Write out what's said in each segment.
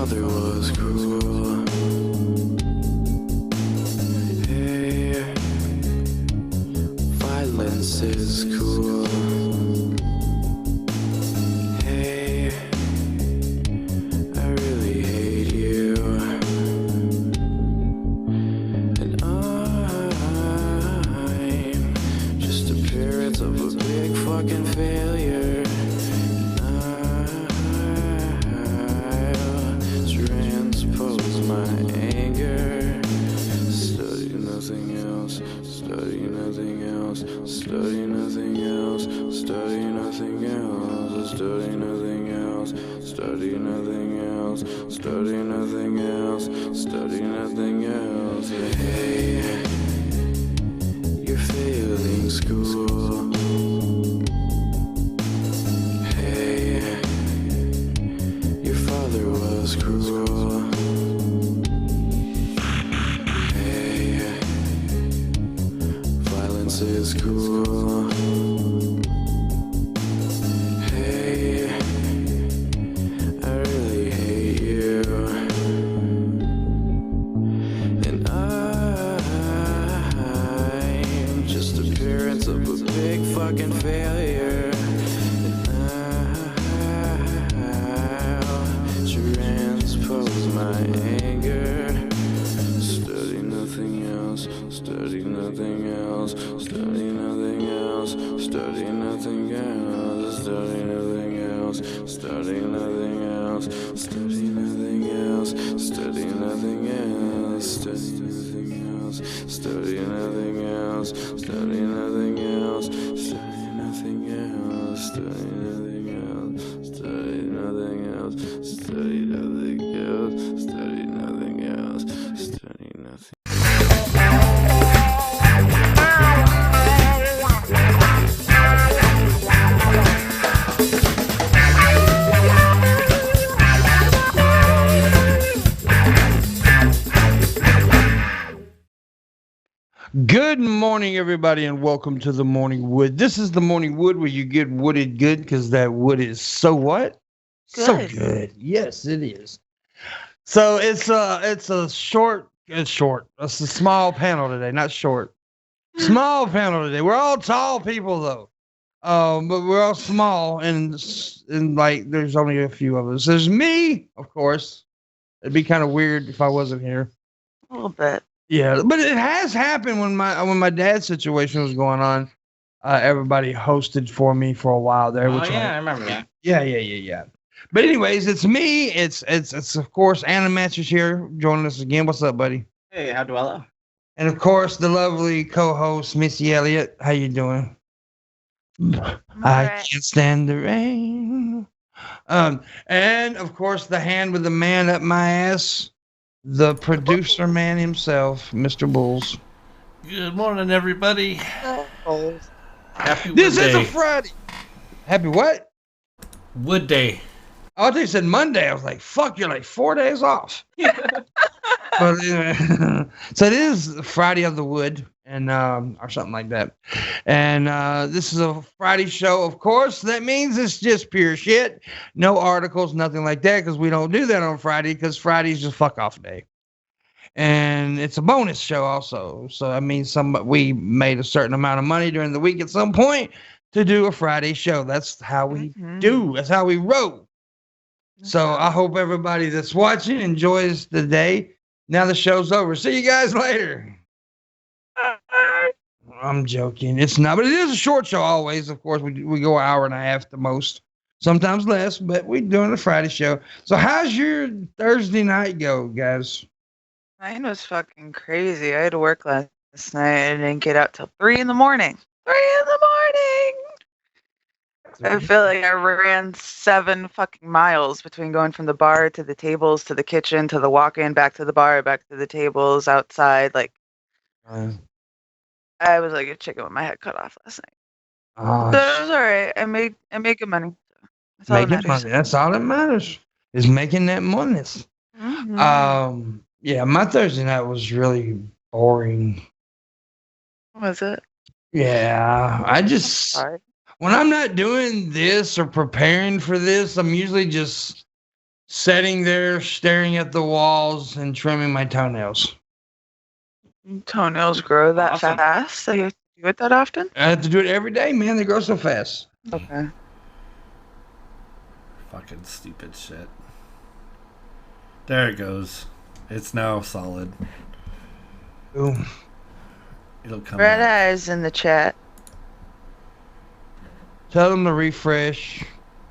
father was cruel. Hey, violence is cool. Hey, I really hate you. And I'm just appearance of a big fucking failure. Transpose my anger. Study nothing else. Study nothing else. Study nothing else. Study nothing else. Study nothing else. Study nothing else. Study nothing else. Study nothing else. Hey, you're failing school. Hey, your father was cruel. Hey, violence is cool. Hey, I really hate you. And I'm just appearance of a big fucking failure. Transpose my anger. Study nothing else. Study nothing else. Study nothing else. Study nothing else. Study nothing else. Study nothing else. Study nothing else. Study nothing else. Study nothing else. Study nothing else. Study nothing else. Study nothing else. Study nothing else. Study nothing else. Study nothing else. Study nothing else. Study nothing. Good morning, everybody, and welcome to the Morning Wood. This is the Morning Wood where you get wooded good because that wood is so what? So Good. good. Yes, it is. So it's a short. It's a small panel today, not short. Small panel today. We're all tall people though, but we're all small and like there's only a few of us. There's me, of course. It'd be kind of weird if I wasn't here. A little bit. Yeah, but it has happened when my dad's situation was going on. Everybody hosted for me for a while there. Oh yeah, I remember that. Yeah. But anyways, it's me. It's of course Animaster's here joining us again. What's up, buddy? Hey, how do I look? And of course the lovely co-host Missy Elliott. How you doing? I Alright. can't stand the rain. And of course the hand with the man up my ass, the producer man himself, Mr. Bulls. Good morning, everybody. Oh. Happy Wood This Day. is a Friday. Happy what? Wood Day. Oh, I thought you said Monday. I was like, fuck, you're like 4 days off. But anyway, so it is Friday of the Wood, and or something like that. And this is a Friday show, of course. That means it's just pure shit. No articles, nothing like that, because we don't do that on Friday, because Friday's just fuck off day. And it's a bonus show also. So I mean, we made a certain amount of money during the week at some point to do a Friday show. That's how we do. That's how we roll. So I hope everybody that's watching enjoys the day. Now the show's over. See you guys later. I'm joking. It's not, but it is a short show always. Of course, we go an hour and a half the most, sometimes less, but we're doing a Friday show. So how's your Thursday night go, guys? Mine was fucking crazy. I had to work last night. I didn't get out till 3 in the morning. 3 in the morning. I feel like I ran 7 fucking miles between going from the bar to the tables to the kitchen to the walk-in, back to the bar, back to the tables, outside. Like, I was like a chicken with my head cut off last night. So it was all right. I made good money. That's all that making matters. money. That's all that matters. Is making that money. Yeah, my Thursday night was really boring. Was it? Yeah, I just Sorry. when I'm not doing this or preparing for this, I'm usually just sitting there staring at the walls and trimming my toenails. Toenails grow that Awesome. fast? So you have to do it that often? I have to do it every day, man. They grow so fast. Okay. Fucking stupid shit. There it goes. It's now solid. Boom. It'll come Red back. Eyes in the chat. Tell them to refresh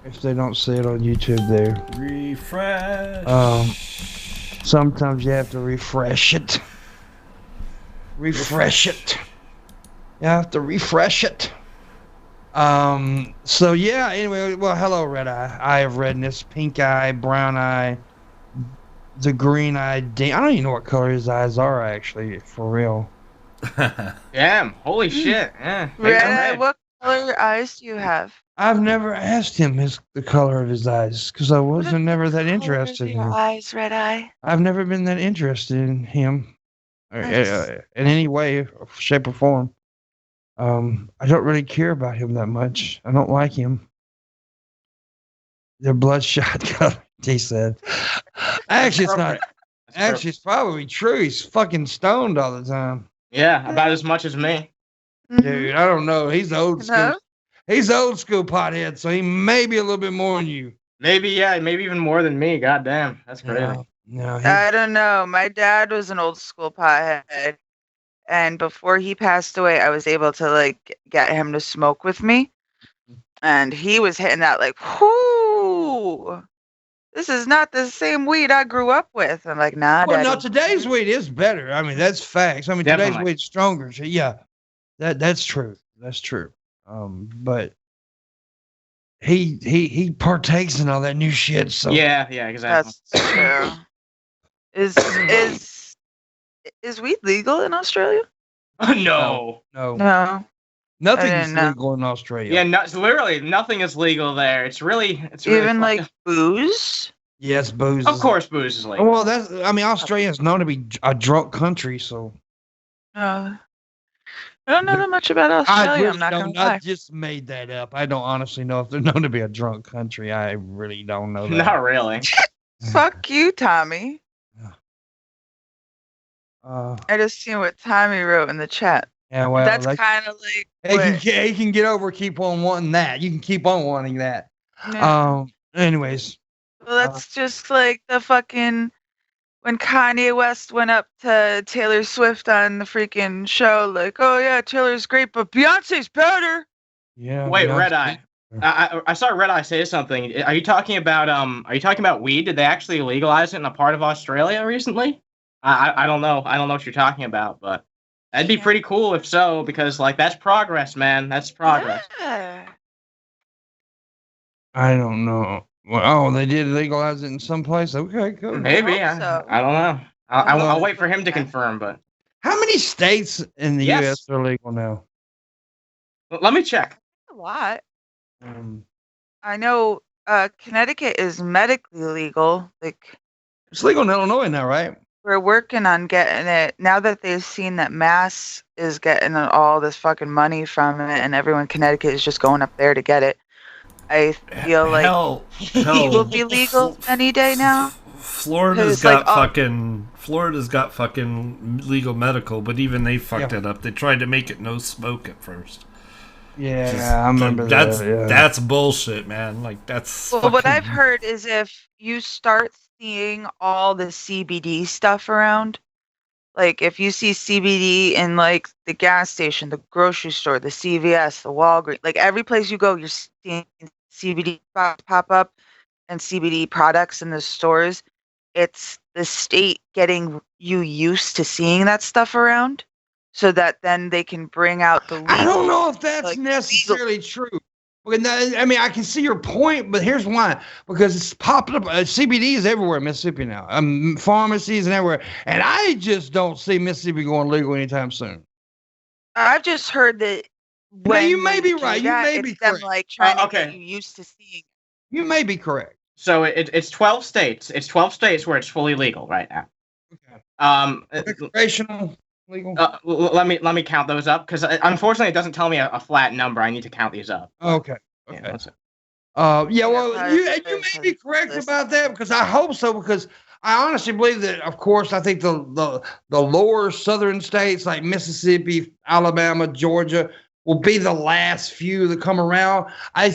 if they don't see it on YouTube there. Refresh. Sometimes you have to refresh it. Refresh it. You have to refresh it. So yeah, anyway, well, hello, Red Eye. Eye of redness, pink eye, brown eye, the green eye. I don't even know what color his eyes are, actually, for real. Damn, holy shit. Yeah. Red Eye, what color eyes do you have? I've never asked him the color of his eyes because I wasn't never that interested in your him. eyes, Red Eye. I've never been that interested in him Nice. in any way, shape, or form. I don't really care about him that much. I don't like him. They're bloodshot color, he said. Actually, it's not. Actually, it's probably true. He's fucking stoned all the time. Yeah, about as much as me. Dude, I don't know. He's old school. No? He's old school pothead, so he may be a little bit more than you. Maybe, yeah, maybe even more than me. God damn. That's crazy. No, I don't know. My dad was an old school pothead, and before he passed away, I was able to like get him to smoke with me, and he was hitting that like, whoo, this is not the same weed I grew up with. I'm like, nah, well, no, Daddy. today's weed is better. I mean, that's facts. I mean, today's Definitely. weed's stronger. So yeah, that's true. That's true. But he partakes in all that new shit. So Yeah, exactly. That's true. Is weed legal in Australia? No. no, No. nothing I is didn't know. legal in Australia. Yeah, no, literally nothing is legal there. It's really Even like fucking- booze? Yes, booze. Of is- course, booze is legal. Well, Australia is known to be a drunk country, so I don't know that much about Australia. I'm not gonna lie. I just made that up. I don't honestly know if they're known to be a drunk country. I really don't know that. Not really. Fuck you, Tommy. Uh, I just seen what Tommy wrote in the chat. yeah, well, That's like, kind of like he can get over. Keep on wanting that. You can keep on wanting that. yeah. Anyways, Well, that's just like the fucking when Kanye West went up to Taylor Swift on the freaking show, like, oh yeah, Taylor's great, but Beyonce's better. yeah. Wait, Beyonce- Red Eye. I saw Red Eye say something. Are you talking about weed? Did they actually legalize it in a part of Australia recently? I don't know. I don't know what you're talking about, but that'd be pretty cool if so, because like that's progress, man. That's progress. Yeah. I don't know. Well, they did legalize it in some place. Okay, cool. Maybe. hope so. I don't know. I'll wait for him to confirm, but How many states in the Yes. U.S. are legal now? let me check. A lot. Um, I know Connecticut is medically legal. Like it's legal in Illinois now, right? we're working on getting it now that they've seen that Mass is getting all this fucking money from it, and everyone in Connecticut is just going up there to get it. I feel like hell, it will be legal any day now. Florida's 'Cause, got like, Florida's got fucking legal medical, but even they fucked Yeah. it up. They tried to make it no smoke at first. Yeah, Just- I remember that's that. Yeah. that's bullshit, man. Like that's Well, what fucking- I've heard is if you start seeing all the CBD stuff around, like if you see CBD in like the gas station, the grocery store, the CVS, the Walgreens, like every place you go, you're seeing CBD spots pop up and CBD products in the stores. It's the state getting you used to seeing that stuff around so that then they can bring out the I don't legal- know if that's like, necessarily true. Well, no, I mean, I can see your point, but here's why. Because it's popped up. CBD is everywhere in Mississippi now. Pharmacies and everywhere. And I just don't see Mississippi going legal anytime soon. I've just heard that Now, when you may they be do right. You that, may it's be them correct. like trying to okay. get you used to seeing. You may be correct. So it's 12 states. It's 12 states where it's fully legal right now. Okay. Recreational, legal. Let me count those up because unfortunately it doesn't tell me a flat number. I need to count these up. Okay. Yeah, Okay. one sec. Yeah, well, probably you may be correct about that because I hope so because I honestly believe that. Of course, I think the lower southern states like Mississippi, Alabama, Georgia will be the last few that come around. I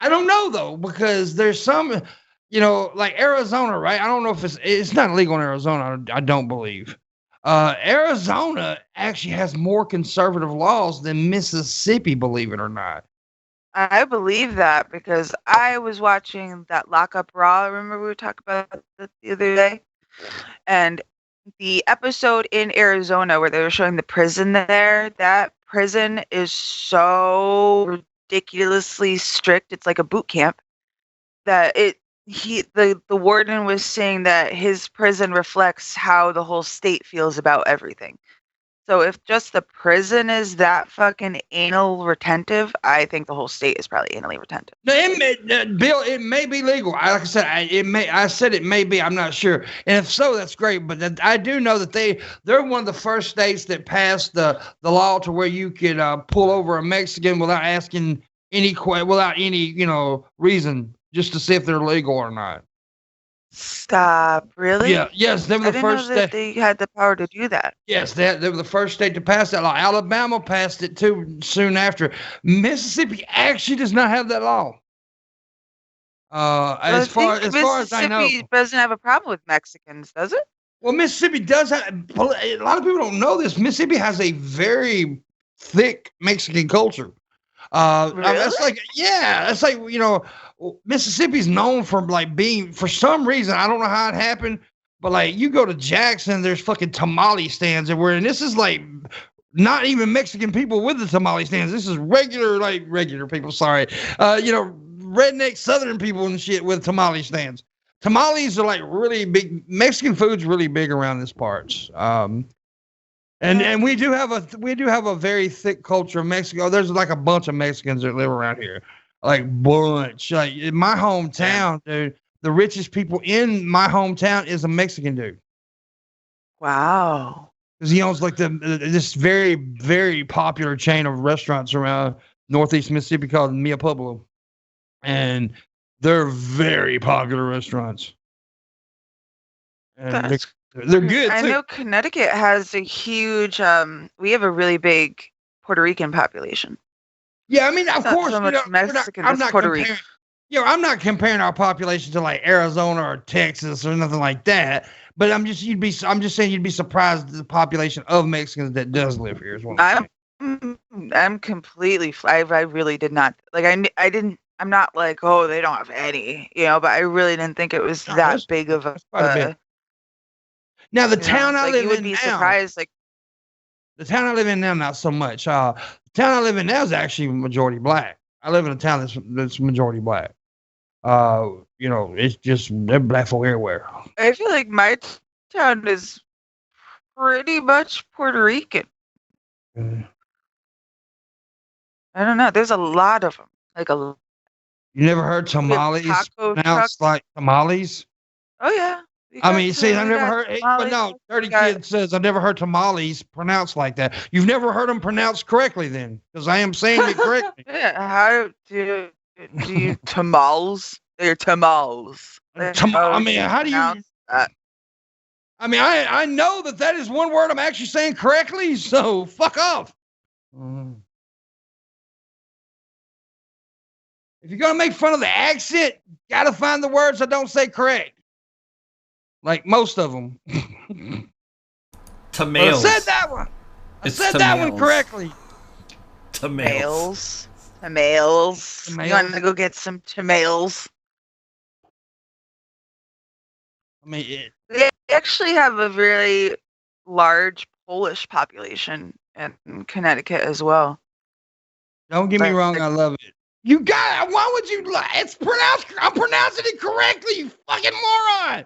don't know though because there's some, like Arizona, right? I don't know if it's not illegal in Arizona. I don't believe. Arizona actually has more conservative laws than Mississippi, believe it or not. I believe that because I was watching that Lockup Raw. Remember we were talking about that the other day? And the episode in Arizona where they were showing the prison there, that prison is so ridiculously strict. It's like a boot camp that the warden was saying that his prison reflects how the whole state feels about everything. So if just the prison is that fucking anal retentive, I think the whole state is probably anally retentive. No, Bill, it may be legal. Like I said, I said it may be. I'm not sure. And if so, that's great. But I do know that they're one of the first states that passed the law to where you could pull over a Mexican without asking without any reason, just to see if they're legal or not. Stop! Really? Yeah. Yes, they were I the didn't know first that state. they had the power to do that. Yes, they were the first state to pass that law. Alabama passed it too soon after. Mississippi actually does not have that law. As far as I know, Mississippi doesn't have a problem with Mexicans, does it? well, Mississippi does have. A lot of people don't know this. Mississippi has a very thick Mexican culture. That's Really? like, yeah, that's like, Mississippi's known for like being, for some reason, I don't know how it happened, but like you go to Jackson, there's fucking tamale stands everywhere, and this is like not even Mexican people with the tamale stands. This is regular people. Sorry, redneck Southern people and shit with tamale stands. Tamales are like really big. Mexican food's really big around this parts. And we do have a very thick culture of Mexico. There's like a bunch of Mexicans that live around here, like bunch. Like in my hometown, dude, the richest people in my hometown is a Mexican dude. Wow. Because he owns like this very, very popular chain of restaurants around Northeast Mississippi called Mia Pueblo, and they're very popular restaurants. And they're good I too. know Connecticut has a huge. We have a really big Puerto Rican population. Yeah, I mean, of Not course, so much Mexican as Puerto Rican. I'm not comparing our population to like Arizona or Texas or nothing like that. But I'm just saying you'd be surprised at the population of Mexicans that does live here. Is what I'm completely. I really did not like. I didn't. I'm not like, oh, they don't have any, but I really didn't think it was that big of a. Quite a bit. Now the town I live in now. You would be surprised, like. The town I live in now, not so much. The town I live in now is actually majority black. I live in a town that's majority black. It's just they're black folk everywhere. I feel like my town is pretty much Puerto Rican. I don't know. There's a lot of them. You never heard tamales pronounced like tamales? Oh yeah. I mean, see, I've never heard. But no, Dirty Kid says I've never heard tamales pronounced like that. You've never heard them pronounced correctly, then, because I am saying it correctly. Yeah. How do you tamales? They're tamales. I mean, how do you? That? I mean, I know that is one word I'm actually saying correctly. So fuck off. If you're gonna make fun of the accent, gotta find the words I don't say correct. Like most of them. Tamales. I said that one. I said that one correctly. Tamales. You want to go get some tamales? I mean, they actually have a very large Polish population in Connecticut as well. Don't get me wrong, I love it. You got it. Why would you? It's pronounced. I'm pronouncing it correctly. You fucking moron.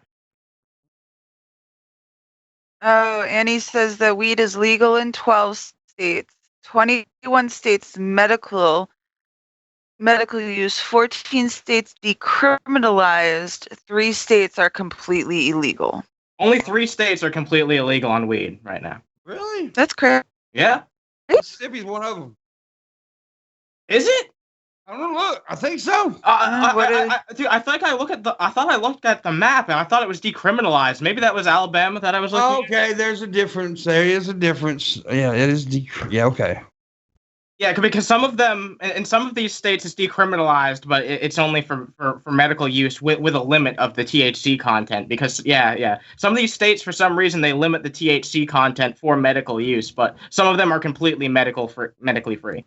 Oh, Annie says that weed is legal in 12 states, 21 states medical use, 14 states decriminalized, 3 states are completely illegal. Only 3 states are completely illegal on weed right now. Really? That's correct. Yeah. Mississippi's one of them. Is it? I don't know. Look, I think so. What Dude, I thought I looked at the map and I thought it was decriminalized. Maybe that was Alabama that I was looking at. Okay, there's a difference. There is a difference. Yeah, it is. Yeah, okay. Yeah, because some of them, in some of these states, it's decriminalized, but it's only for medical use with a limit of the THC content. Because some of these states, for some reason, they limit the THC content for medical use, but some of them are completely medically free.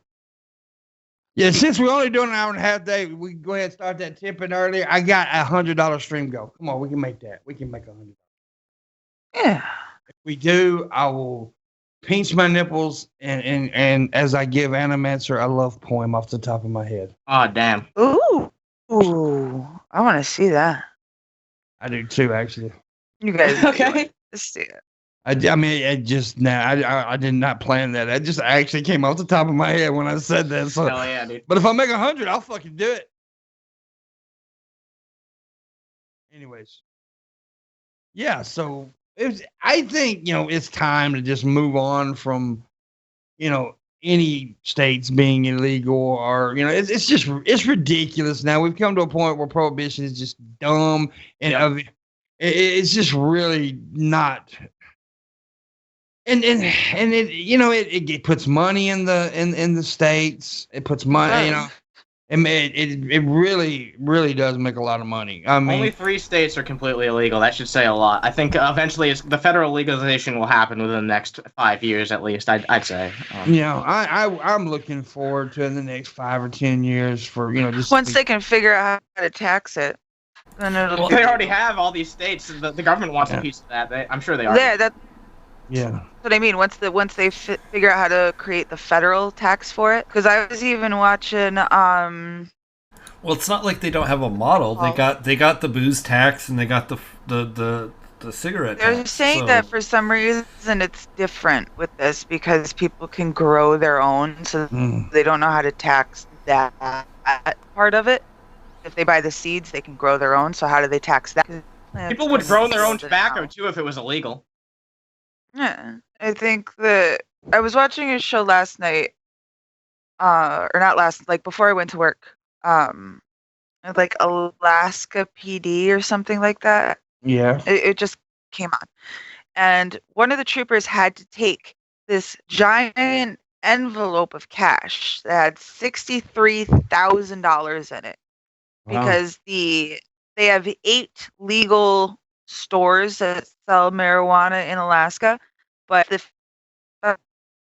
Yeah, since we're only doing an hour and a half day, we can go ahead and start that tipping earlier. I got $100 stream go. Come on, we can make that. We can make $100. Yeah. If we do, I will pinch my nipples and as I give Animancer a love poem off the top of my head. Oh, damn. Ooh. I want to see that. I do too, actually. You guys. Okay. Let's see it. I mean, it just now. I did not plan that. That just actually came off the top of my head when I said that. So, Hell yeah, dude. but if I make 100, I'll fucking do it. Anyways, yeah. So I think it's time to just move on from any states being illegal or it's ridiculous now. We've come to a point where prohibition is just dumb and it's just really not. And it puts money in the states. It puts money, it really does make a lot of money. I mean, only 3 states are completely illegal. That should say a lot. I think eventually the federal legalization will happen within the next 5 years at least. I'd say. I'm looking forward to in the next 5 or 10 years for just once they can figure out how to tax it. Then it'll they already have all these states. The government wants a piece of that. I'm sure they are. Yeah, that's yeah. what I mean. Once they figure out how to create the federal tax for it, because I was even watching. Well, it's not like they don't have a model. They got the booze tax and they got the cigarette tax. They're saying that for some reason it's different with this because people can grow their own, so they don't know how to tax that part of it. If they buy the seeds, they can grow their own. So how do they tax that? People would grow their own tobacco too if it was illegal. Yeah, I think that I was watching a show last night, or not last, like before I went to work, like Alaska PD or something like that. Yeah. It just came on, and one of the troopers had to take this giant envelope of cash that had $63,000 in it because they have 8 legal stores that sell marijuana in Alaska, but the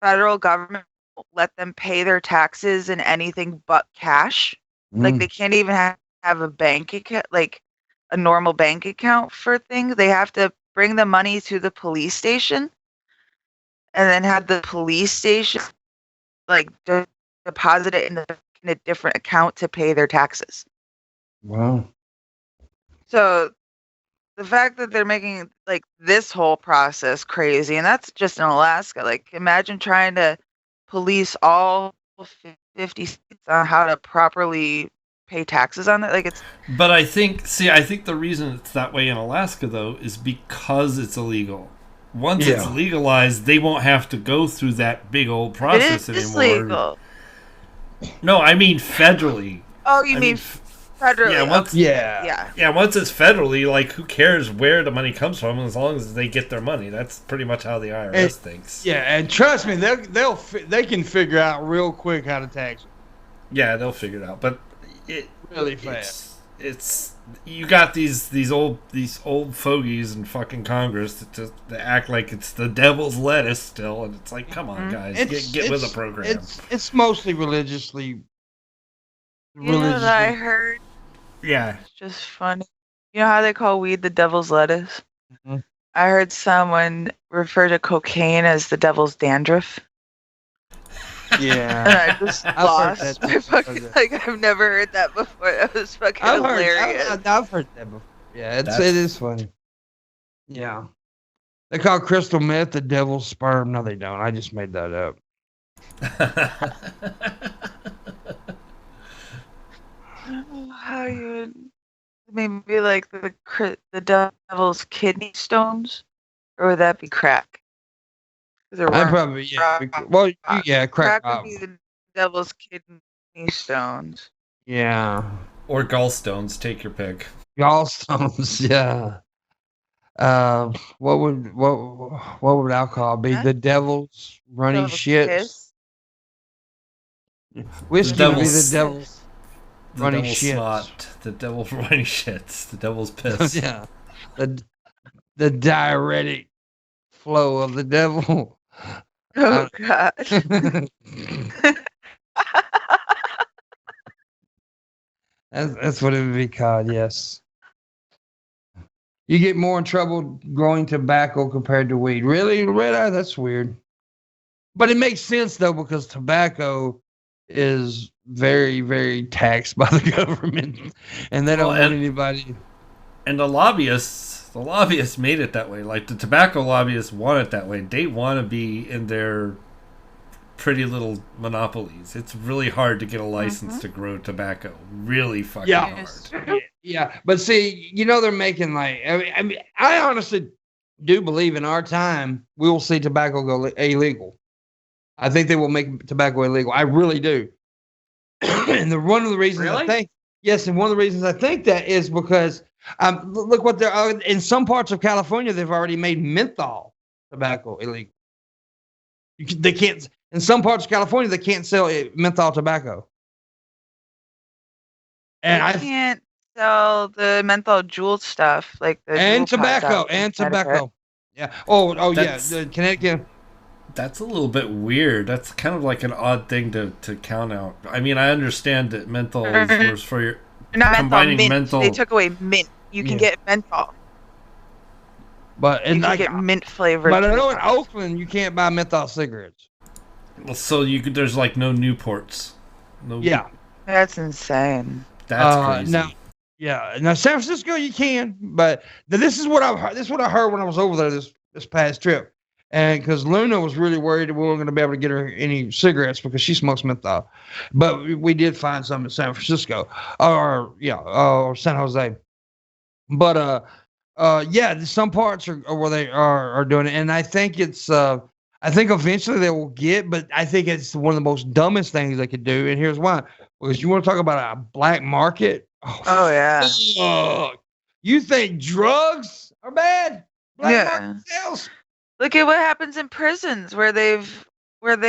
federal government won't let them pay their taxes in anything but cash. Like they can't even have a bank account, like a normal bank account for things. They have to bring the money to the police station and then have the police station like deposit it in a different account to pay their taxes. Wow. So the fact that they're making like this whole process crazy, and that's just in Alaska. Like, imagine trying to police all 50 states on how to properly pay taxes on it. Like, it's. But I think the reason it's that way in Alaska though is because it's illegal. Once it's legalized, they won't have to go through that big old process anymore. It is legal. No, I mean federally. Oh, you mean federally? Yeah, once it's federally, like, who cares where the money comes from as long as they get their money? That's pretty much how the IRS thinks. Yeah, and trust me, they can figure out real quick how to tax it. Yeah, they'll figure it out, but really fast. It's you got these old fogies in fucking Congress that act like it's the devil's lettuce still, and it's like, come on, guys, get with the program. It's mostly religiously. You know what I heard? Yeah. It's just funny. You know how they call weed the devil's lettuce? Mm-hmm. I heard someone refer to cocaine as the devil's dandruff. Yeah. And I just lost my fucking, like, I've never heard that before. That was fucking hilarious. I've heard that before. Yeah, it is funny. Yeah. They call crystal meth the devil's sperm. No, they don't. I just made that up. How you would maybe like the devil's kidney stones, or would that be crack? I probably crack. Crack would be the devil's kidney stones. Yeah. Or gallstones, take your pick. Gallstones, yeah. What would alcohol be? Huh? The devil's running Devil's shits. kiss. Whiskey would be the devil's- devil's The running devil's shits. snot, the devil's running shits, the devil's piss. Yeah. The diuretic flow of the devil. Oh God. That's what it would be called, yes. You get more in trouble growing tobacco compared to weed. Really, Red Eye? That's weird. But it makes sense, though, because tobacco is very, very taxed by the government. And they don't want anybody. And the lobbyists made it that way. Like, the tobacco lobbyists want it that way. They want to be in their pretty little monopolies. It's really hard to get a license to grow tobacco. Really fucking hard. Yeah, but see, they're making I honestly do believe in our time we will see tobacco go illegal. I think they will make tobacco illegal. I really do. And one of the reasons I think that is because look what they're in some parts of California they've already made menthol tobacco illegal. They can't. In some parts of California, they can't sell menthol tobacco. And I can't sell the menthol jewel stuff like the and jewel pot tobacco stuff in and Connecticut. tobacco. Yeah. Oh yeah. That's- The Connecticut. That's a little bit weird. That's kind of like an odd thing to count out. I mean, I understand that menthol is worse for your Not combining menthol, mint. menthol. They took away mint. You can get menthol. But You can get mint flavored. But I know in Oakland you can't buy menthol cigarettes. So there's like no Newports. No, Yeah. That's insane. That's crazy. Now San Francisco you can, but this is what I've heard. This is what I heard when I was over there this past trip, and because Luna was really worried that we weren't going to be able to get her any cigarettes because she smokes menthol, but we did find some in San Francisco or San Jose, but some parts are where they are doing it, and I think it's I think eventually they will get, but I think it's one of the most dumbest things they could do, and here's why: because you want to talk about a black market. Oh yeah. Fuck. You think drugs are bad? Black market sales? Look at what happens in prisons where they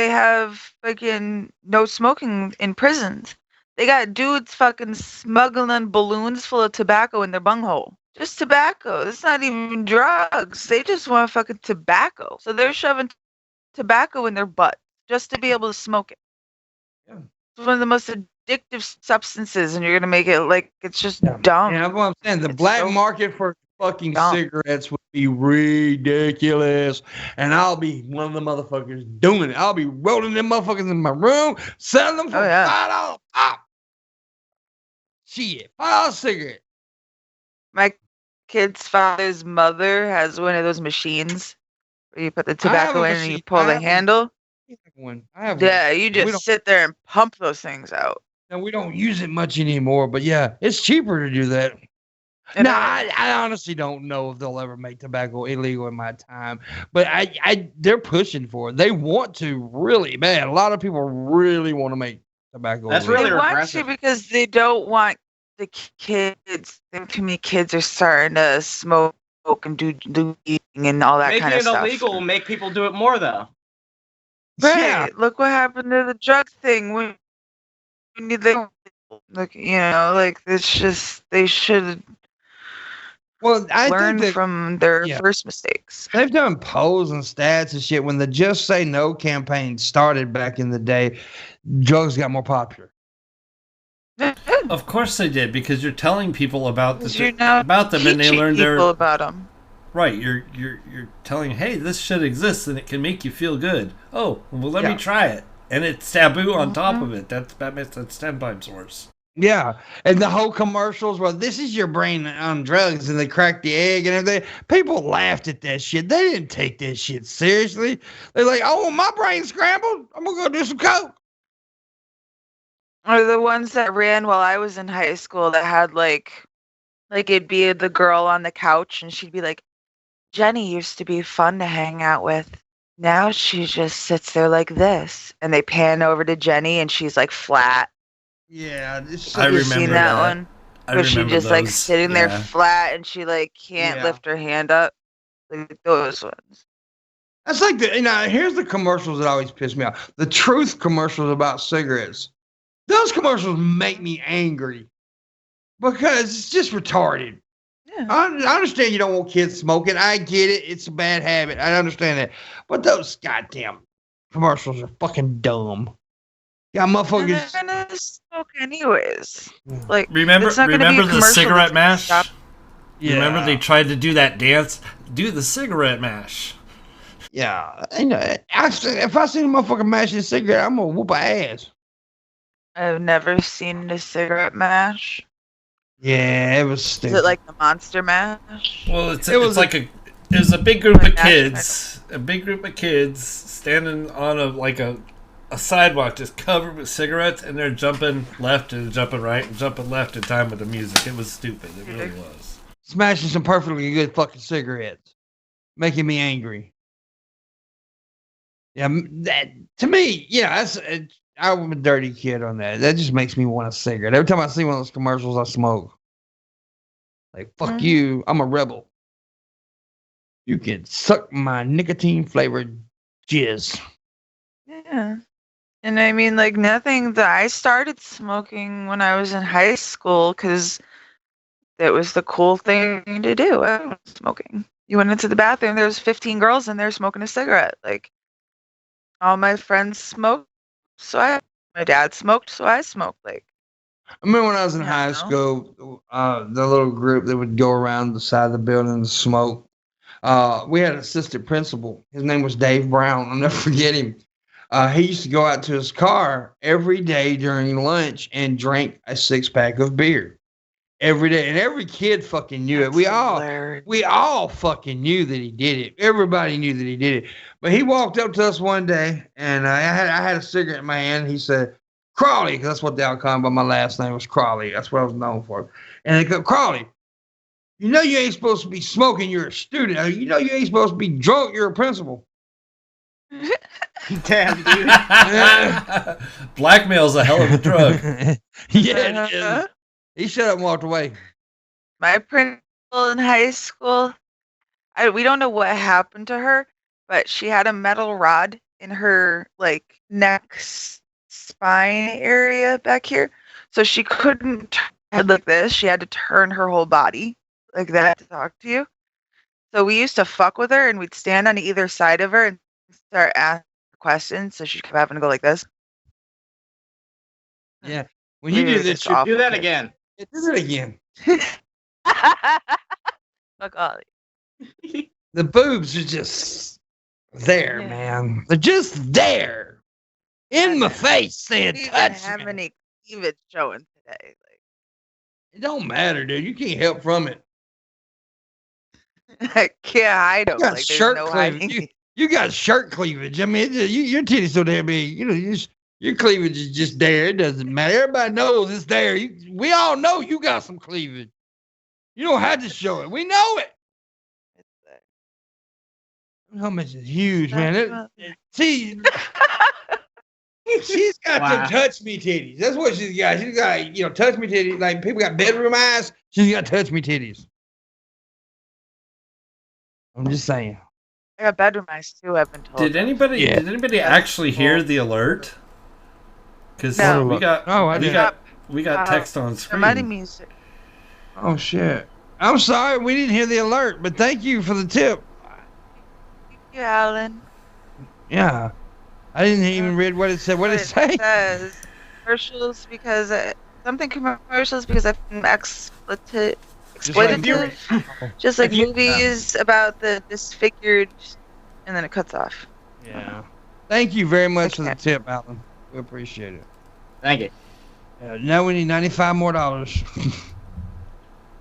have fucking no smoking in prisons. They got dudes fucking smuggling balloons full of tobacco in their bunghole. Just tobacco. It's not even drugs. They just want fucking tobacco. So they're shoving tobacco in their butt just to be able to smoke it. Yeah. It's one of the most addictive substances, and you're gonna make it like it's just dumb. Yeah, that's what I'm saying. The black market for fucking cigarettes would be ridiculous, and I'll be one of the motherfuckers doing it. I'll be rolling them motherfuckers in my room, selling them for $5 pop. Shit, $5 cigarette. My kid's father's mother has one of those machines where you put the tobacco in and you pull the handle. I have one. You just sit there and pump those things out. And we don't use it much anymore, but yeah, it's cheaper to do that. No, I honestly don't know if they'll ever make tobacco illegal in my time, but they're pushing for it. They want to really bad. A lot of people really want to make tobacco. That's illegal. really They want regressive. to because they don't want the kids. Too many kids are starting to smoke and do eating and all that Making kind of it stuff. illegal will make people do it more, though. Right. Yeah. Look what happened to the drug thing. We need the it's just they should I learn think that from their first mistakes. they've done polls and stats and shit. When the Just Say No campaign started back in the day, drugs got more popular. Of course they did, because you're telling people about them, and they learn about them. Right, you're telling, hey, this shit exists and it can make you feel good. Oh, well, let me try it, and it's taboo on top of it. That's 10 times worse. Yeah, and the whole commercials were, this is your brain on drugs, and they cracked the egg and everything. People laughed at that shit. They didn't take that shit seriously. They're like, oh, my brain's scrambled. I'm gonna go do some coke. Or the ones that ran while I was in high school that had like it'd be the girl on the couch and she'd be like, Jenny used to be fun to hang out with. Now she just sits there like this. And they pan over to Jenny and she's like flat. Yeah, I You remember seen that. that one? I Where she remember just like those. sitting there Yeah. flat and she like can't Yeah. lift her hand up. Like those ones. That's like here's the commercials that always piss me off. The truth commercials about cigarettes. Those commercials make me angry because it's just retarded. Yeah. I understand you don't want kids smoking. I get it. It's a bad habit. I understand that. But those goddamn commercials are fucking dumb. Yeah, And motherfuckers. they're gonna smoke anyways. Like Remember it's not gonna be a remember the commercial cigarette that's gonna mash? stop- Remember they tried to do that dance? Do the cigarette mash. Yeah. If I see a motherfucker mashing a cigarette, I'm gonna whoop her ass. I've never seen a cigarette mash. Yeah, it was Is stupid. it like the monster mash? Well, It it was was a big group of Like kids, standing on a sidewalk just covered with cigarettes, and they're jumping left and jumping right and jumping left in time with the music. It was stupid. It really was. Smashing some perfectly good fucking cigarettes, making me angry. Yeah, that to me, yeah, I'm a dirty kid on that. That just makes me want a cigarette. Every time I see one of those commercials, I smoke. Like, fuck you, I'm a rebel. You can suck my nicotine flavored jizz. Yeah. And I mean, like nothing that I started smoking when I was in high school because that was the cool thing to do. I was smoking. You went into the bathroom, there was 15 girls in there smoking a cigarette. Like all my friends smoked, my dad smoked, so I smoked. Like I remember when I was in Yeah, high no. school, the little group that would go around the side of the building and smoke. We had an assistant principal. His name was Dave Brown. I'll never forget him. He used to go out to his car every day during lunch and drink a 6-pack of beer every day, and every kid fucking knew it. that's hilarious. We all fucking knew that he did it. Everybody knew that he did it. But he walked up to us one day, and I had a cigarette in my hand. He said, "Crawley," because that's what they all called me. But my last name was Crawley. That's what I was known for. And they go, "Crawley, you know you ain't supposed to be smoking. You're a student. You know you ain't supposed to be drunk. You're a principal." Damn, dude. Blackmail's a hell of a drug. Yeah, it is. He shut up and walked away. My principal in high school, we don't know what happened to her, but she had a metal rod in her like neck spine area back here, so she couldn't turn her head like this. She had to turn her whole body like that to talk to you. So we used to fuck with her, and we'd stand on either side of her and start asking her questions. So she kept having to go like this. Yeah. When you We do were this, just you awful Do that kids. again. do it again. Fuck Ollie. The boobs are just there, Yeah. man. They're just there. In my face saying, We didn't touch have me. any cleavage showing today. It don't matter, dude. You can't help from it. Like, I can't hide them. You got Like, there's shirt no cleavage. hiding. You got shirt cleavage. I mean, your titties so damn big. You know, your cleavage is just there. It doesn't matter. Everybody knows it's there. We all know you got some cleavage. You don't have to show it. We know it. How much is huge, man. See, she's got Wow. some touch me titties. That's what she's got. She's got, touch me titties. Like people got bedroom eyes. She's got touch me titties. I'm just saying. I got bedroom eyes too. I've been told. Did anybody Yeah. actually hear the alert? Because No. we got I we did. got text on screen. Money music. Oh shit. I'm sorry we didn't hear the alert, but thank you for the tip. Thank you, Alan. Yeah. I didn't even read what it said. What did it say? says commercials because something commercials because I'm expletive. Just like movies about the disfigured, and then it cuts off. Yeah. Thank you very much for the Okay. tip, Alan. We appreciate it. Thank you. Now we need $95 more. I'm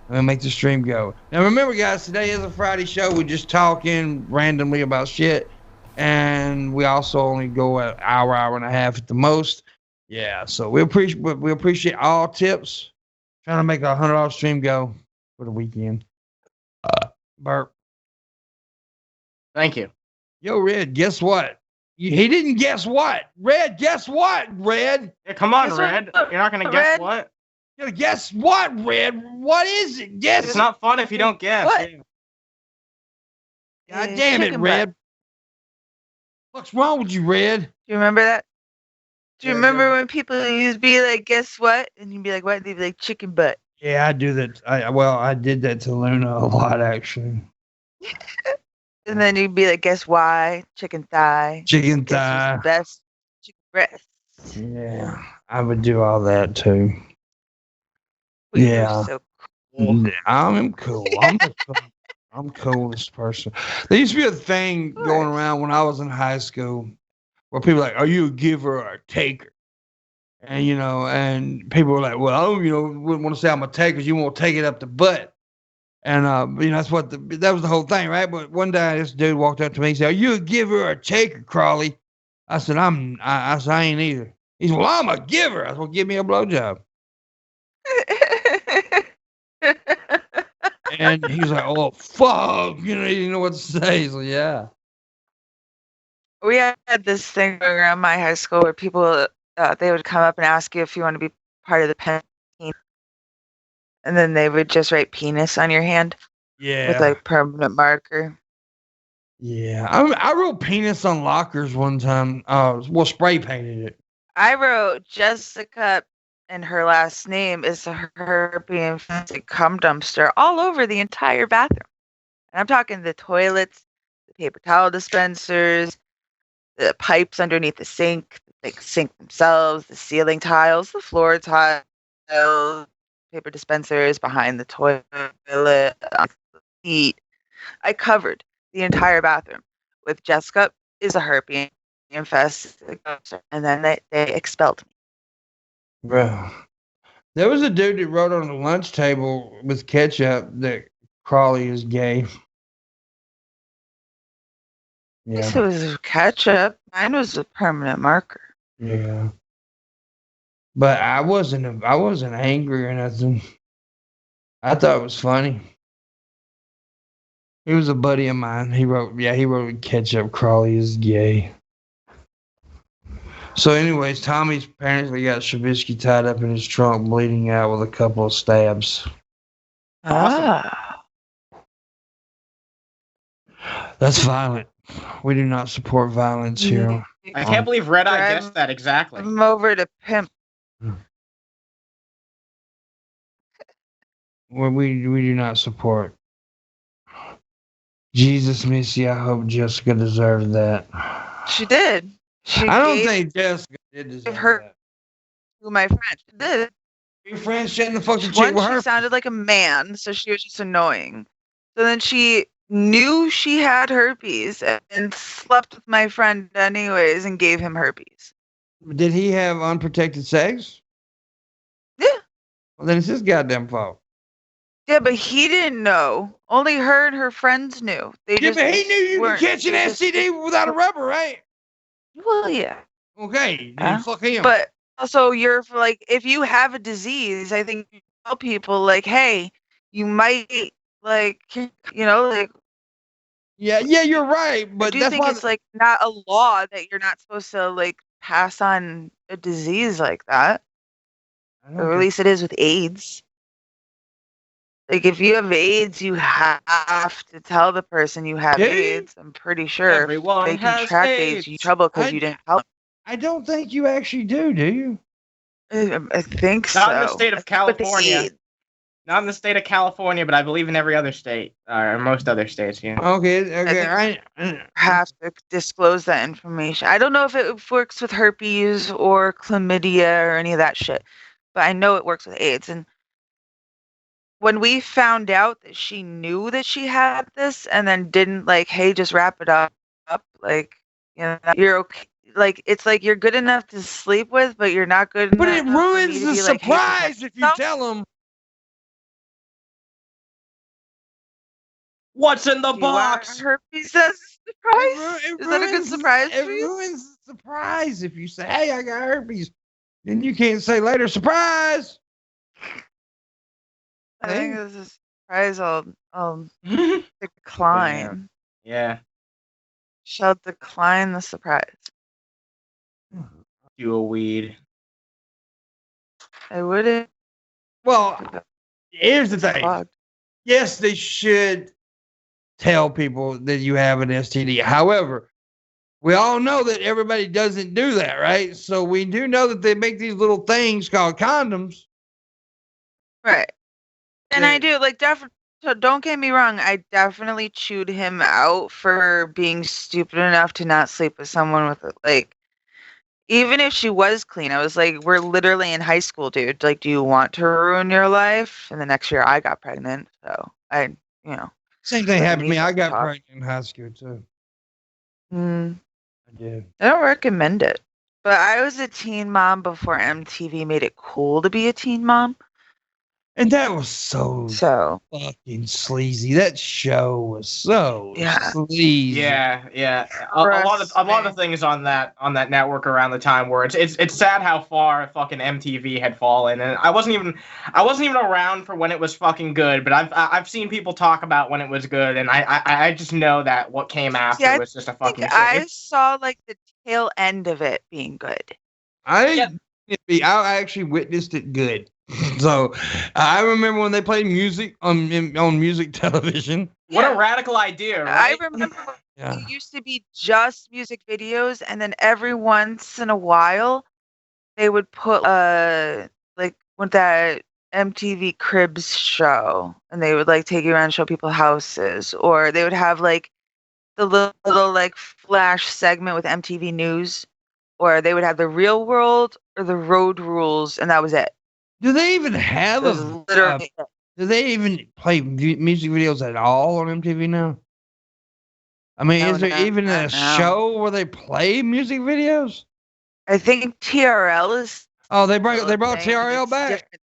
gonna make the stream go. Now remember, guys, today is a Friday show. We're just talking randomly about shit, and we also only go an hour and a half at the most. Yeah, so we appreciate all tips. Trying to make a $100 stream go for the weekend. Burp. Thank you. Yo, Red, guess what? He didn't guess what. Red, guess what, Red? Yeah, come on, Guess what? Red. You're not gonna guess Red? what? You gotta guess what, Red? What is it? Guess It's it. not fun if you don't guess. What? God damn it, Chicken Red. butt. What's wrong with you, Red? Do you remember that? Do you Yeah, remember yeah. when people used to be like, guess what? And you'd be like, what? They'd be like, chicken butt. Yeah, I do that. I did that to Luna a lot, actually. And then you'd be like, guess why? Chicken thigh. Chicken Guess what's thigh. the best? Chicken breast. Yeah, I would do all that too. We were Yeah. so I'm cool. I'm coolest person. There used to be a thing going around when I was in high school where people were like, are you a giver or a taker? And and people were like, well, wouldn't want to say I'm a taker because you won't take it up the butt. And that's what that was the whole thing, right? But one day this dude walked up to me and said, are you a giver or a taker, Crawley? I said, I said, I ain't either. He said, well, I'm a giver. I said, well, give me a blowjob. And he was like, oh, fuck. He didn't know what to say. So, yeah. We had this thing going around my high school where people, they would come up and ask you if you want to be part of the pen team. And then they would just write penis on your hand Yeah. with like permanent marker. Yeah. I wrote penis on lockers one time. Spray painted it. I wrote Jessica, and her last name is her being infested cum dumpster all over the entire bathroom. And I'm talking the toilets, the paper towel dispensers, the pipes underneath the sink, the sink themselves, the ceiling tiles, the floor tiles, paper dispensers behind the toilet, on the seat. I covered the entire bathroom with Jessica is a herpes infested, and then they expelled me. Bro. There was a dude that wrote on the lunch table with ketchup that Crawley is gay. At least it was ketchup. Mine was a permanent marker. Yeah. But I wasn't angry or nothing. I thought it was funny. He was a buddy of mine. He wrote ketchup Crawley is gay. So anyways, Tommy's apparently got Shabisky tied up in his trunk, bleeding out with a couple of stabs. Ah. That's violent. We do not support violence here. I can't believe Red Eye Drive- guessed that exactly. I'm over to Pimp. We do not support. Jesus, Missy, I hope Jessica deserved that. She did. I don't think Jessica did deserve her that. to my friend. She did. Your friend shouldn't have fucked the chick One, with she her. sounded like a man, so she was just annoying. So then she knew she had herpes and slept with my friend anyways and gave him herpes. Did he have unprotected sex? Yeah. Well, then it's his goddamn fault. Yeah, but he didn't know. Only her and her friends knew. They Yeah, just but he knew you could weren't- catch an they just- STD without a rubber, right? Well, yeah. Okay, Yeah. then fuck him. But also, you're like, if you have a disease, I think you tell people like, hey, you might like, like. yeah, you're right. I But do that's think why. it's like not a law that you're not supposed to like pass on a disease like that. Or at least it is with AIDS. Like if you have AIDS, you have to tell the person you have Do you? AIDS. I'm pretty sure Everyone they can has track AIDS. AIDS in trouble because you didn't tell them. I don't think you actually do you? I think so. Not in the state of With the California. AIDS. Not in the state of California, but I believe in every other state, or most other states. Yeah. Okay, think- Have to disclose that information. I don't know if it works with herpes or chlamydia or any of that shit, but I know it works with AIDS. And when we found out that she knew that she had this and then didn't like, hey, just wrap it up, like, you're okay. Like, it's like you're good enough to sleep with, but you're not good But it enough for me ruins to the be like, hey, surprise protect if you yourself. tell them. What's in the You want box? herpes as a surprise? Is that a good surprise It for you? ruins the surprise if you say, "Hey, I got herpes," then you can't say later, "Surprise." I think this is a surprise I'll decline. Yeah. Shall decline the surprise. do a weed. I wouldn't. Well, here's the thing. Clogged. Yes, they should tell people that you have an STD. However, we all know that everybody doesn't do that, right? So we do know that they make these little things called condoms. Right. And Yeah. I do like so don't get me wrong, I definitely chewed him out for being stupid enough to not sleep with someone with like even if she was clean, I was like, we're literally in high school, dude. Like, do you want to ruin your life? And the next year I got pregnant. So Same thing happened to me. need I to got talk. pregnant in high school too. Mm, I did. I don't recommend it. But I was a teen mom before MTV made it cool to be a teen mom. And that was so So fucking sleazy. That show was so Yeah. sleazy. Yeah. A lot of things on that network around the time where it's sad how far fucking MTV had fallen, and I wasn't even around for when it was fucking good, but I've seen people talk about when it was good, and I just know that what came after I was just a I fucking think shit. I saw like the tail end of it being good. I actually witnessed it good. So I remember when they played music on music television. What Yeah. a radical idea, right? I remember Yeah. it used to be just music videos, and then every once in a while they would put like with that MTV Cribs show, and they would like take you around and show people houses, or they would have like the little like flash segment with MTV News, or they would have the Real World or the Road Rules, and that was it. Do they even It have was a? literally Do they even play music videos at all on MTV now? I mean, No, is there not even a now. show where they play music videos? I think TRL is Oh, they still a brought thing, and TRL it's back. different.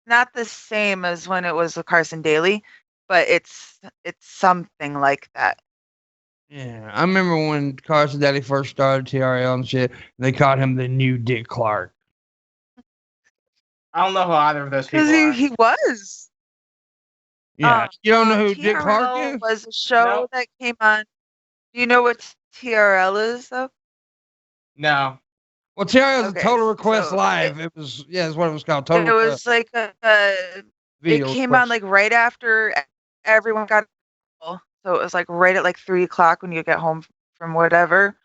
Not the same as when it was with Carson Daly, but it's something like that. Yeah, I remember when Carson Daly first started TRL and shit. They called him the new Dick Clark. I don't know who either of those people Because are. he was. Yeah, you don't know who Dick Clark TRL is? was a show No. that came on. Do you know what TRL is, though? Well, No. TRL is Okay, a Total Request so Live. It was that's what it was called. Total It Request was like it Video came Request. on like right after everyone got home. So it was like right at like 3 o'clock when you get home from whatever.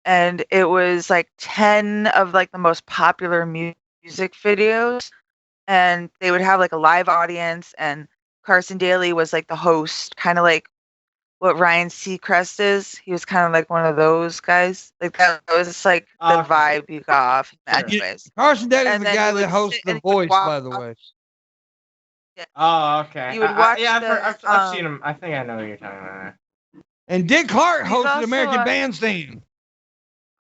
And it was like 10 of like the most popular music videos. And they would have like a live audience, and Carson Daly was like the host, kind of like what Ryan Seacrest is. He was kind of like one of those guys. Like that was like the Okay. vibe you got off him Sure. anyways. Carson Daly is And the then guy you that would hosts sit The and you would Voice, by the watch- way. Oh, okay. You would watch yeah, the, I've seen him. I think I know who you're talking about. And Dick Clark He's hosted also American on- Bandstand.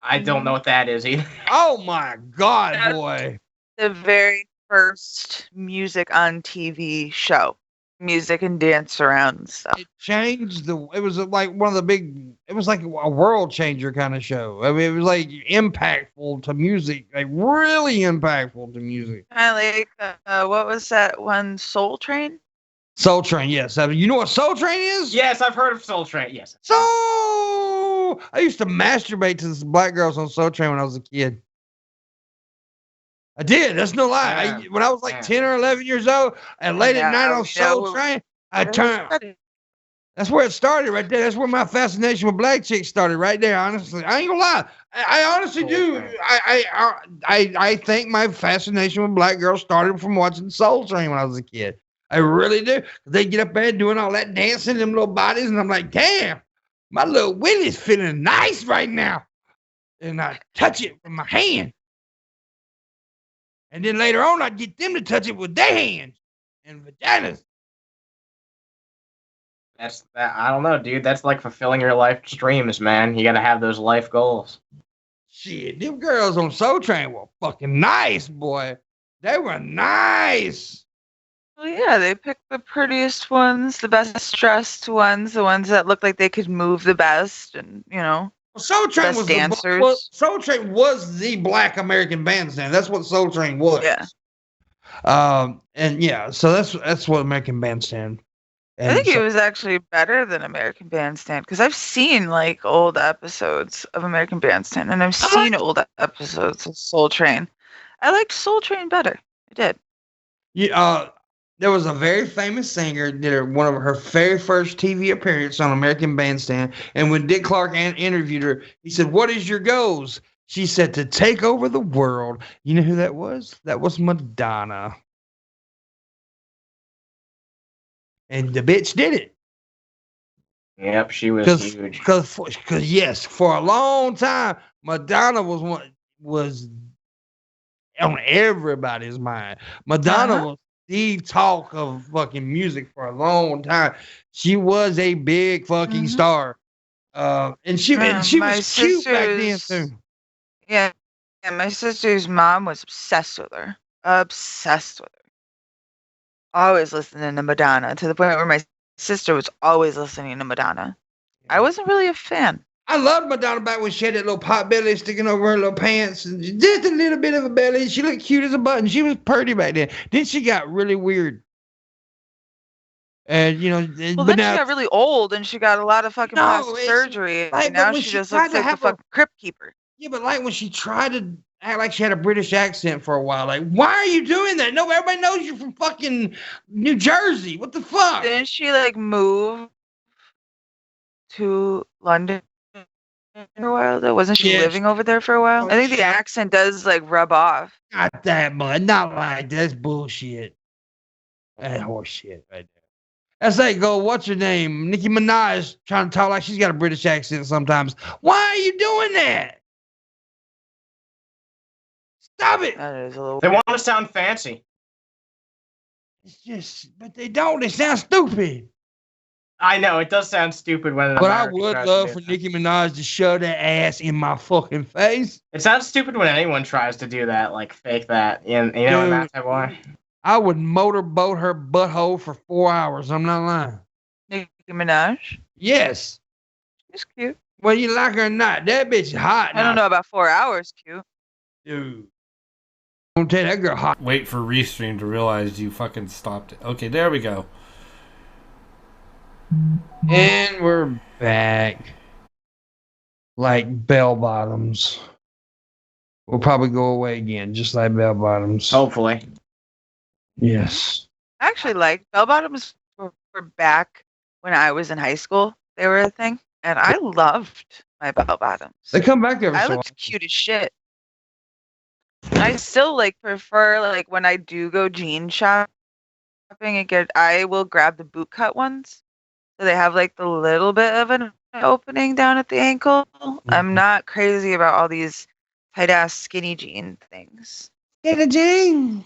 I don't know what that is either. Oh my God, boy! the very first music on TV show, music and dance around and stuff. It changed the. It was like one of the big. It was like a world changer kind of show. I mean, it was like impactful to music, like really impactful to music. Kind of like what was that one, Soul Train? Soul Train, yes. I mean, you know what Soul Train is? Yes, I've heard of Soul Train. Yes. So I used to masturbate to black girls on Soul Train when I was a kid. I did. That's no lie. Yeah. When I was like Yeah. 10 or 11 years old and late at night Yeah, on Soul Train, I turned. That's where it started right there. That's where my fascination with black chicks started right there. Honestly, I ain't gonna lie. I honestly do. I think my fascination with black girls started from watching Soul Train when I was a kid. I really do. They get up there doing all that dancing, them little bodies, and I'm like, damn, my little Willie's feeling nice right now. And I touch it with my hand. And then later on, I'd get them to touch it with their hands and vaginas. That's that. I don't know, dude. That's like fulfilling your life's dreams, man. You gotta have those life goals. Shit, them girls on Soul Train were fucking nice, boy. They were nice. Well, yeah, they picked the prettiest ones, the best dressed ones, the ones that looked like they could move the best, and Soul Train Best was dancers. Soul Train was the Black American Bandstand. That's what Soul Train was. Yeah. And yeah, so that's what American Bandstand I think it was actually better than American Bandstand because I've seen like old episodes of American Bandstand and I've seen old episodes of Soul Train. I liked Soul Train better. I did. Yeah, there was a very famous singer did one of her very first TV appearance on American Bandstand, and when Dick Clark interviewed her, he said, "What is your goals?" She said, "To take over the world." You know who that was? That was Madonna, and the bitch did it. Yep, she was huge. Because yes, for a long time, Madonna was on everybody's mind. Madonna was the talk of fucking music for a long time. She was a big fucking star. And she was cute back then too. Yeah. Yeah, my sister's mom was obsessed with her. Obsessed with her. Always listening to Madonna to the point where my sister was always listening to Madonna. I wasn't really a fan. I loved Madonna back when she had that little pot belly sticking over her little pants and just a little bit of a belly. She looked cute as a button. She was pretty back then. Then she got really weird. And, you know, well, then she got really old and she got a lot of fucking plastic surgery. Like, and now she just looks like the fucking crypt keeper. Yeah, but like when she tried to act like she had a British accent for a while, like, why are you doing that? No, everybody knows you're from fucking New Jersey. What the fuck? Didn't she like move to London for a while though? Wasn't she living over there for a while? I think the accent does like rub off. Not that much. Not like that. That's bullshit. That horse shit right there. That's like what's her name? Nicki Minaj trying to talk like she's got a British accent sometimes. Why are you doing that? Stop it. That is a little They want to sound fancy. It's just, but they don't. They sound stupid. I know, it does sound stupid when But I would love for Nicki Minaj to shove that ass in my fucking face. It sounds stupid when anyone tries to do that, like fake that. You know, in that type of way. I would motorboat her butthole for 4 hours. I'm not lying. Nicki Minaj? Yes. She's cute. Whether you like her or not, that bitch is hot. I don't know about 4 hours, cute. Dude. I'm gonna tell you, that girl hot. Wait for Restream to realize you fucking stopped it. Okay, there we go. And we're back. Like bell bottoms. We'll probably go away again, just like bell bottoms. Hopefully. Yes. I actually like bell bottoms were back when I was in high school. They were a thing. And I loved my bell bottoms. They come back every I so looked cute as shit. And I still like prefer like when I do go jean shopping I will grab the boot cut ones. So they have like the little bit of an opening down at the ankle. I'm not crazy about all these tight ass skinny jean things. Skinny jean.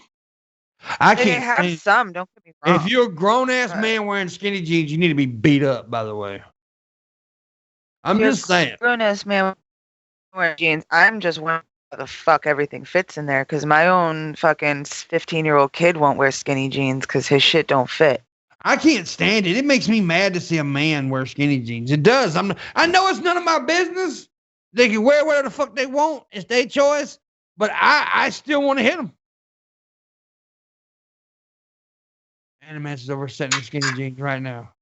I They can't. have some, don't get me wrong. If you're a grown ass man wearing skinny jeans, you need to be beat up, by the way. I'm just saying. Grown ass man wearing jeans. I'm just wondering how the fuck everything fits in there because my own fucking 15-year-old kid won't wear skinny jeans because his shit don't fit. I can't stand it. It makes me mad to see a man wear skinny jeans. It does. I know it's none of my business. They can wear whatever the fuck they want. It's their choice. But I still want to hit them. Animat's is over setting the skinny jeans right now.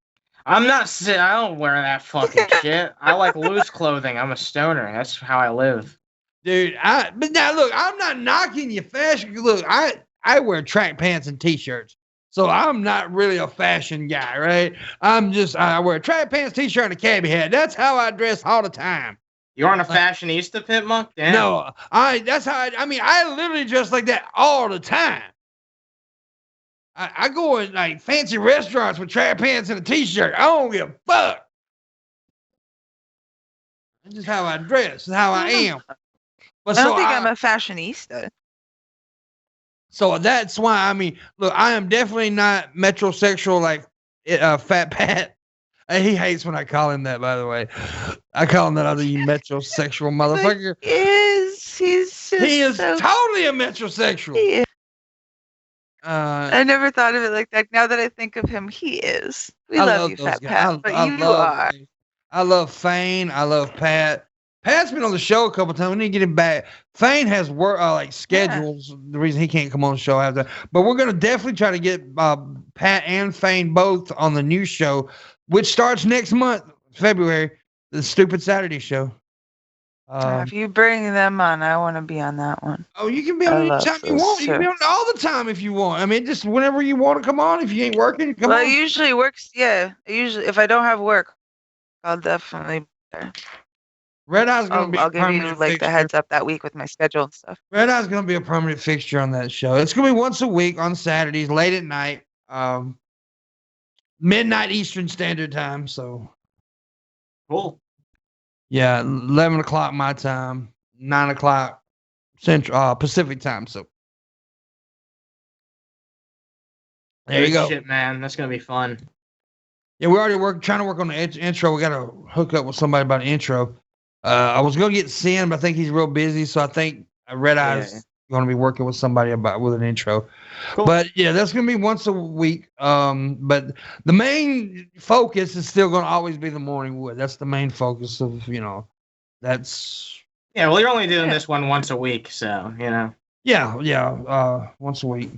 I don't wear that fucking shit. I like loose clothing. I'm a stoner. That's how I live. Dude, but now look, I'm not knocking your fashion. Look, I wear track pants and t-shirts. So I'm not really a fashion guy, right? I wear track pants, t-shirt, and a cabbie hat. That's how I dress all the time. You aren't a fashionista, Pimpmunk? Damn. No, I literally dress like that all the time. I go in like fancy restaurants with track pants and a t-shirt. I don't give a fuck. That's just how I dress. That's how I am. But I don't think I'm a fashionista. So that's why, look, I am definitely not metrosexual like Fat Pat. He hates when I call him that, by the way. I call him that other metrosexual motherfucker. He is totally a metrosexual. He is. I never thought of it like that. Now that I think of him, he is. We love you, Fat Pat, but you are. I love Fane. I love Pat. Pat's been on the show a couple times. We need to get him back. Fane has work like schedules. The reason he can't come on the show after, but we're gonna definitely try to get Pat and Fane both on the new show, which starts next month, February. The Stupid Saturday show. If you bring them on, I want to be on that one. Oh, you can be on anytime you want. You can be on all the time if you want. I mean, just whenever you want to come on. If you ain't working, come on. It usually works. Yeah, usually if I don't have work, I'll definitely be there. Red Eye's gonna be. I'll give you like the heads up that week with my schedule and stuff. Red Eye's gonna be a permanent fixture on that show. It's gonna be once a week on Saturdays, late at night, midnight Eastern Standard Time. So Cool. Yeah, 11 o'clock my time, 9 o'clock Central Pacific time. So there you go. Shit, man, that's gonna be fun. Yeah, we already trying to work on the intro. We got to hook up with somebody about the intro. I was gonna get Sin, but I think he's real busy, so I think Red Eye's going to be working with somebody with an intro. Cool. But yeah, that's gonna be once a week. But the main focus is still gonna always be the morning wood. That's the main focus of that's. Yeah, well, you're only doing this one once a week, so Yeah, once a week.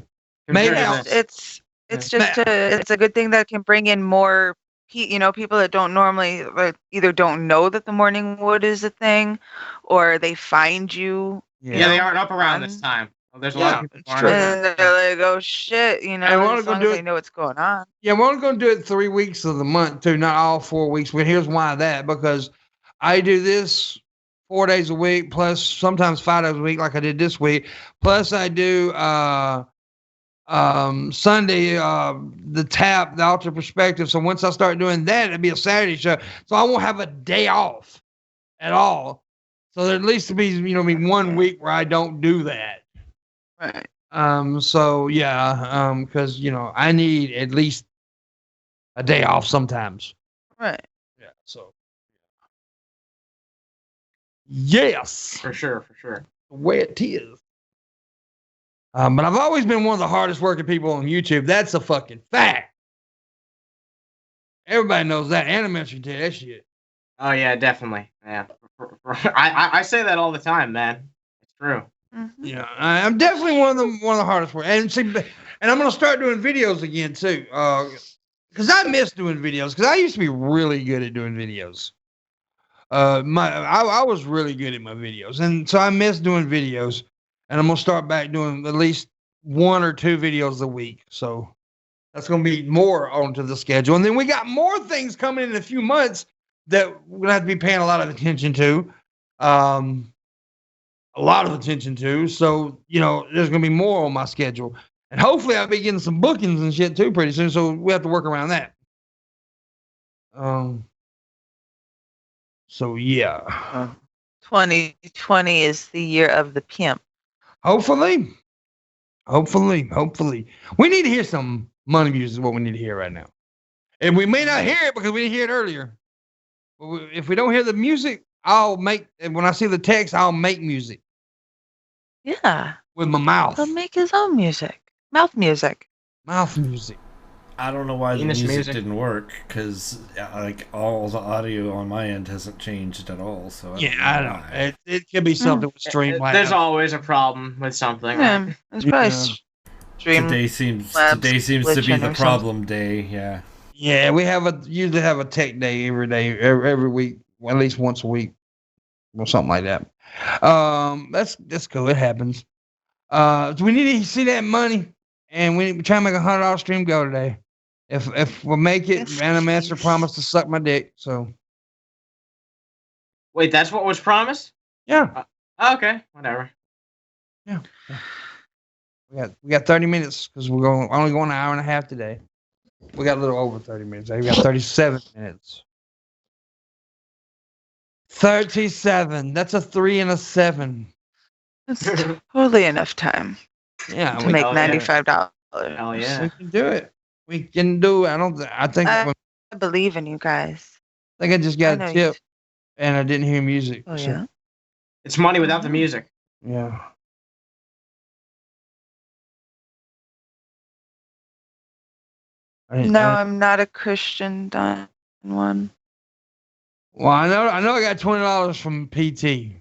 Maybe it's just it's a good thing that can bring in more people that don't normally either don't know that the morning wood is a thing, or they find you. Yeah, they aren't up around this time. Well, there's a lot of people. And they're like, oh shit, as long as they know what's going on. Yeah, we're only going to do it 3 weeks of the month too, not all 4 weeks. But here's why because I do this 4 days a week, plus sometimes 5 days a week, like I did this week. Plus I do Sunday, the alter perspective. So once I start doing that, it'll be a Saturday show. So I won't have a day off at all. So there at least to be, 1 week where I don't do that. Right. So yeah, because I need at least a day off sometimes. Right. Yeah. So. Yes. For sure. The way it is. But I've always been one of the hardest working people on YouTube. That's a fucking fact. Everybody knows that. Animators tell that shit. Oh yeah, definitely. Yeah. I say that all the time, man. It's true. Mm-hmm. Yeah, I'm definitely one of the hardest work. And I'm gonna start doing videos again too. Because I miss doing videos. Because I used to be really good at doing videos. I was really good at my videos, and so I miss doing videos. And I'm gonna start back doing at least 1 or 2 videos a week. So that's gonna be more onto the schedule. And then we got more things coming in a few months that we're gonna have to be paying a lot of attention to. So, there's going to be more on my schedule. And hopefully I'll be getting some bookings and shit too pretty soon. So we have to work around that. So yeah. 2020 is the year of the pimp. Hopefully. We need to hear some money music is what we need to hear right now. And we may not hear it because we didn't hear it earlier. But if we don't hear the music, when I see the text, I'll make music. Yeah. With my mouth. He'll make his own music. Mouth music. I don't know why the music didn't work, because all the audio on my end hasn't changed at all. So I don't know. It could be something with Streamlabs. There's always a problem with something. Yeah, right? It's probably Today seems to be the problem day. Yeah. Yeah, we usually have a tech day every week, at least once a week, or something like that. That's cool. It happens. We need to see that money, and we try to make $100 stream go today. If we make it, Animaster promised to suck my dick. So. Wait, that's what was promised? Yeah. Okay, whatever. Yeah. We got 30 minutes because we're only going an hour and a half today. We got a little over 30 minutes. We got 37 minutes. 37. That's a 3 and a 7. That's totally enough time. Yeah, to make $95. Hell yeah. We can do it. We can do it. I believe in you guys. I think I just got a tip and I didn't hear music. Oh, yeah. It's money without the music. Yeah. No, I'm not a Christian, Don one. Well, I know I got $20 from PT.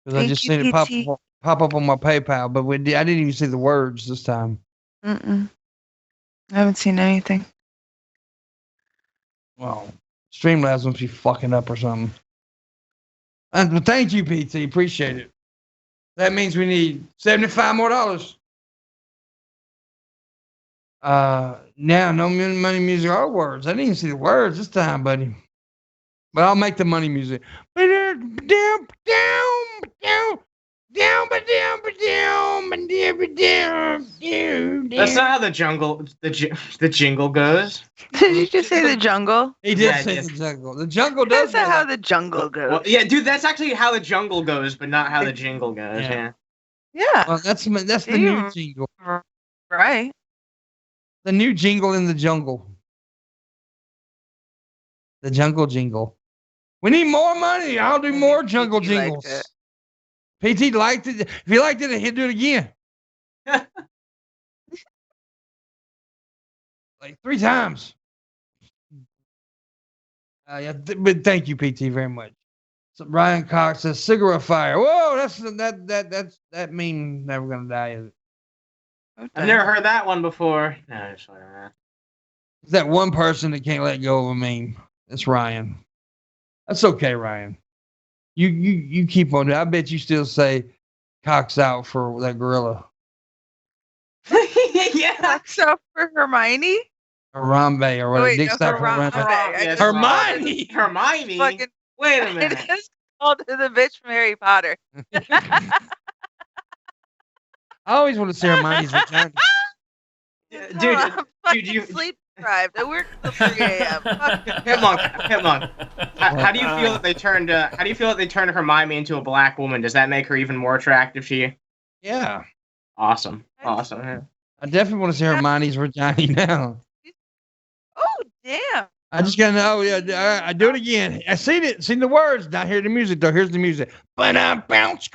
Because I Thank just you, seen it PT. pop up on my PayPal, but I didn't even see the words this time. I haven't seen anything. Well, Streamlabs must be fucking up or something. But thank you, PT. Appreciate it. That means we need $75 more. Now no money music or words. I didn't even see the words this time, buddy. But I'll make the money music. That's not how the jingle goes. Did you just say the jungle? He did Yeah, I say did. the jungle. The jungle does That's go how like- the jungle goes. Well, yeah, dude, that's actually how the jungle goes, but not how the jingle goes. Yeah. Yeah. Yeah. Well, that's the Do new you- jingle. Right. The new jingle in the jungle. The jungle jingle. We need more money. I'll do more jungle PT liked jingles. it. PT liked it. If he liked it, he'll do it again. Like 3 times. But thank you, PT, very much. So Ryan Cox says cigarette fire. Whoa, that meme never gonna die, is it? I've never heard that one before. No, it's like that. It's that one person that can't let go of a meme. It's Ryan. That's okay, Ryan. You keep on. I bet you still say Cox out for that gorilla. Yeah. So for Hermione? Harambe or whatever. Wait, Dick no, stop Harambe. Harambe. I Yes, just- Hermione. Hermione. Fucking, Wait a it minute. is called the bitch from Harry Potter. I always want to see Hermione's vagina. Dude, I'm fucking you- sleep deprived. I work till 3 a.m. Fuck. Pimpmunk. How do you feel that they turned? How do you feel that they turned Hermione into a black woman? Does that make her even more attractive to you? Yeah. Awesome. Yeah. I definitely want to see Hermione's vagina now. Oh, damn. I just gotta know. Yeah, I do it again. I seen it. Seen the words. Not hear the music though. Here's the music. But I'm bounce.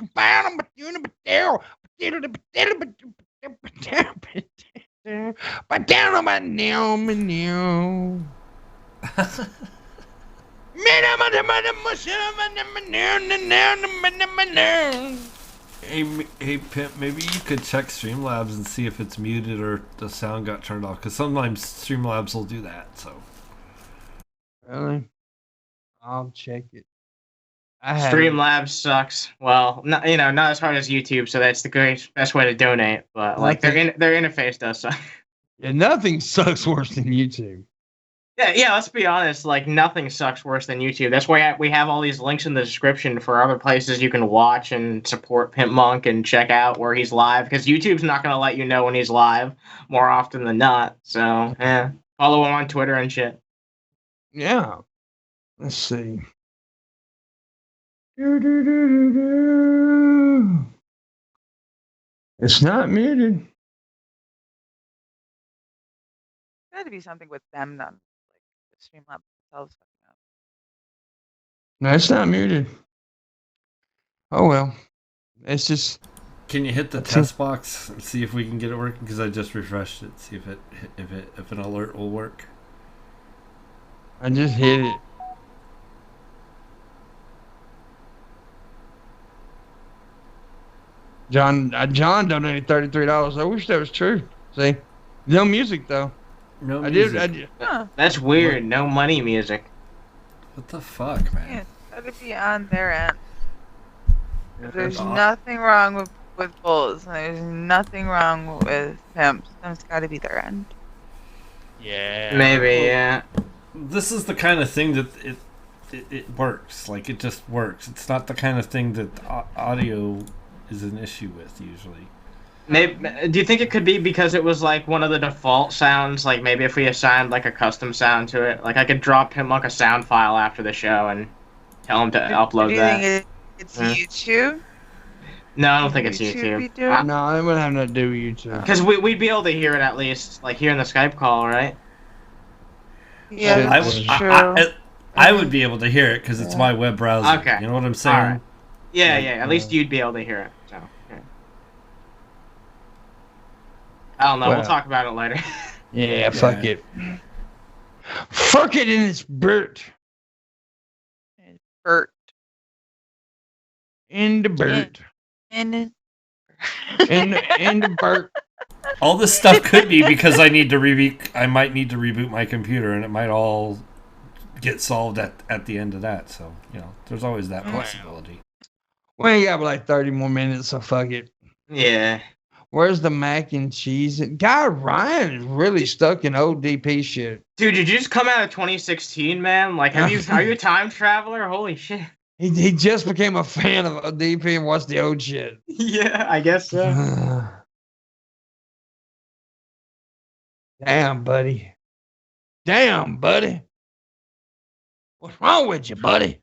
But down on my now. Hey, Pimp, maybe you could check Streamlabs and see if it's muted or the sound got turned off, because sometimes Streamlabs will do that, so. Really? I'll check it. I have Streamlabs sucks. Well, not as hard as YouTube, so that's the best way to donate. But like their interface does suck. Yeah, nothing sucks worse than YouTube. Yeah. Let's be honest. Like nothing sucks worse than YouTube. That's why we have all these links in the description for other places you can watch and support Pimpmunk and check out where he's live. Because YouTube's not going to let you know when he's live more often than not. So yeah, follow him on Twitter and shit. Yeah. Let's see. It's not muted. Got to be something with them, not like the Streamlabs themselves fucking up. No, it's not muted. Oh well. It's just Can you hit the test box and see if we can get it working? Because I just refreshed it. See if an alert will work. I just hit it. John donated $33. I wish that was true. See, no music though. No I music. did. Huh. That's weird. No money music. What the fuck, man? Yeah, it's got to be on their end. There's That's nothing wrong with bulls. And there's nothing wrong with pimps. It's got to be their end. Yeah. Maybe, yeah. This is the kind of thing that it works. Like, it just works. It's not the kind of thing that audio is an issue with usually. Maybe. Do you think it could be because it was like one of the default sounds? Like maybe if we assigned like a custom sound to it, like I could drop him like a sound file after the show and tell him to upload Do you that. think it's Yeah. YouTube? No, I don't think it's YouTube be YouTube. doing- No, it wouldn't have nothing to do with YouTube. Because we'd be able to hear it at least, like here in the Skype call, right? Yeah, Shit. that's I- true. I would be able to hear it because it's my web browser. Okay. You know what I'm saying? Alright. Yeah, Like, yeah. At least you'd be able to hear it. So, yeah. I don't know. Well. We'll talk about it later. Yeah, fuck it. Fuck it in its bird. Bert. In the bird. In In the bird. All this stuff could be because I might need to reboot my computer, and it might all get solved at the end of that. So, there's always that possibility. We ain't got like 30 more minutes, so fuck it. Yeah. Where's the mac and cheese? Guy Ryan is really stuck in old DP shit. Dude, did you just come out of 2016, man? Like, are you a time traveler? Holy shit. He just became a fan of DP and watched the old shit. Yeah, I guess so. Damn, buddy. Damn, buddy. What's wrong with you, buddy?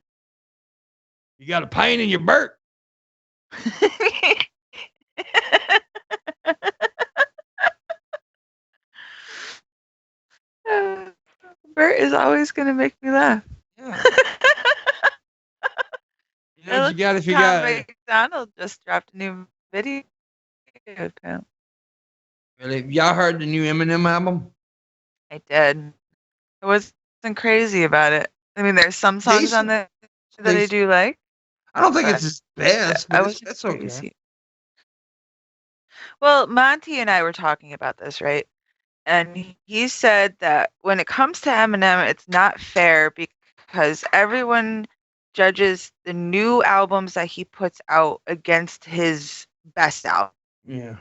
You got a pain in your butt? Bert is always going to make me laugh. Yeah. You know what you got if you got... McDonald just dropped a new video account. Really? Y'all heard the new Eminem album? I did. I wasn't crazy about it. I mean, there's some songs on there that I do like. I don't think it's his best, but that's okay. Crazy. Well, Monty and I were talking about this, right? And he said that when it comes to Eminem, it's not fair because everyone judges the new albums that he puts out against his best album. Yeah.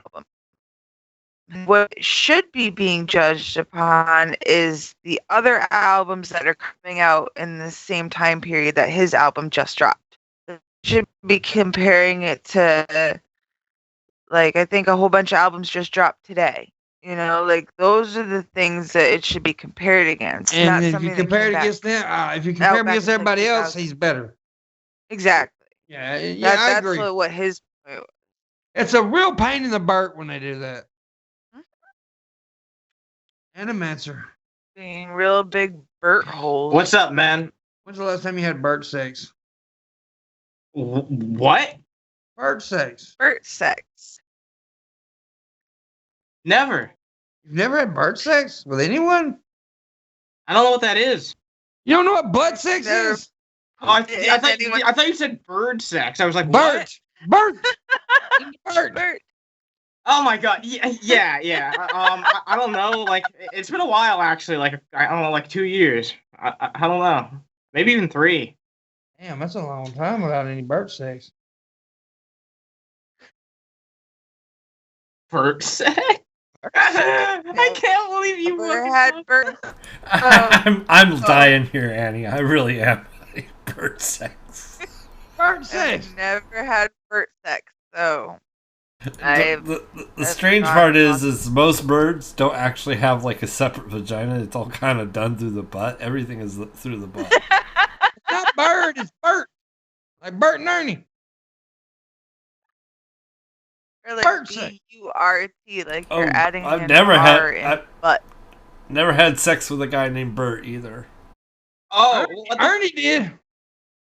What should be being judged upon is the other albums that are coming out in the same time period that his album just dropped. Should be comparing it to, like, I think a whole bunch of albums just dropped today. Like, those are the things that it should be compared against. And not if something you compare it that came against them, if you compare him against everybody else, he's better. Exactly. Yeah, I That's agree. what his point was. It's a real pain in the butt when they do that. And a answer. Being real big Bert holes. What's up, man? When's the last time you had bird sex? What? Bird sex. Bert sex. Never. You've never had bird sex with anyone? I don't know what that is. You don't know what butt sex is? Oh, I thought you said bird sex. I was like, Bert. what? Bert. Bert. Oh my god. Yeah. I don't know. Like, it's been a while actually. Like, I don't know, like 2 years. I don't know. Maybe even 3. Damn, that's a long time without any bird sex. Bird sex? I can't believe you Never had Bert. I'm dying here, Annie. I really am. Bird sex. Bird sex. I've never had Bert sex, so The strange part is most birds don't actually have like a separate vagina. It's all kind of done through the butt. Everything is through the butt. It's not bird, it's Bert. Like Bert and Ernie. or like Bert sex. B-U-R-T, like you're adding I've an never R had in butt. never had sex with a guy named Bert either. Oh, Ernie did.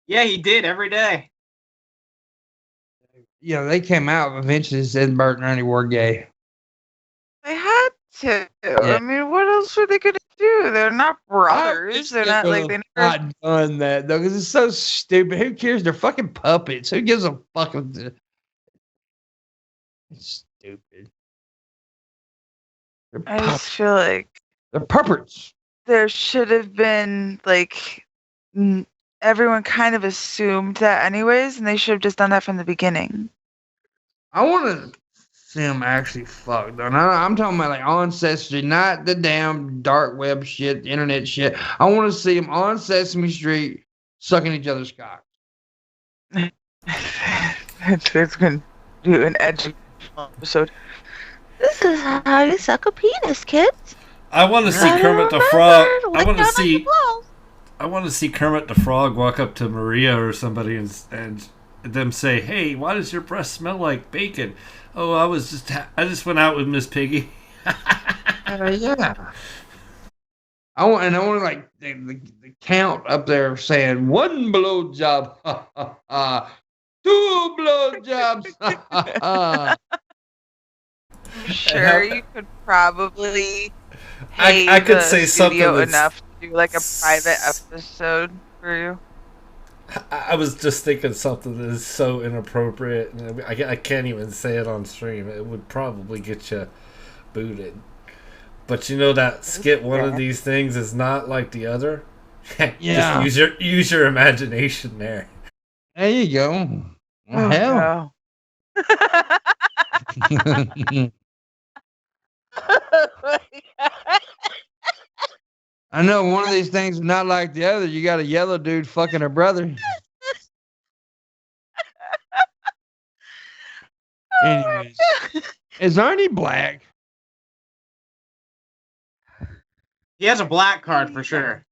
yeah, he did every day. Yeah, they came out eventually said Bert and Ernie were gay. They had to. I mean, what else were they gonna do? They're not brothers. They're not like they never. Not done that though, because it's so stupid. Who cares? They're fucking puppets. Who gives a fuck? It's stupid. They're I puppets. just feel like They're puppets. there should have been like everyone kind of assumed that anyways, and they should have just done that from the beginning. I want to see them actually fuck though. Now, I'm talking about like on Sesame Street, not the damn dark web shit, internet shit. I want to see them on Sesame Street sucking each other's cock. It's going to do an educational episode. This is how you suck a penis, kids. I want to see Kermit the Frog. I want to see Kermit the Frog walk up to Maria or somebody and them say, "Hey, why does your breath smell like bacon?" "Oh, I just went out with Miss Piggy." Yeah. I want like the count up there saying 1 blowjob, 2 blowjobs. I'm sure you could probably I could the say something studio that's- enough to do like a private episode for you. I was just thinking something that is so inappropriate, and I can't even say it on stream. It would probably get you booted. But you know that skit, one of these things is not like the other. Yeah. Just use your imagination there. There you go. Oh, Hell. no. I know one of these things is not like the other. You got a yellow dude fucking her brother. Anyways, is Ernie black? He has a black card for sure.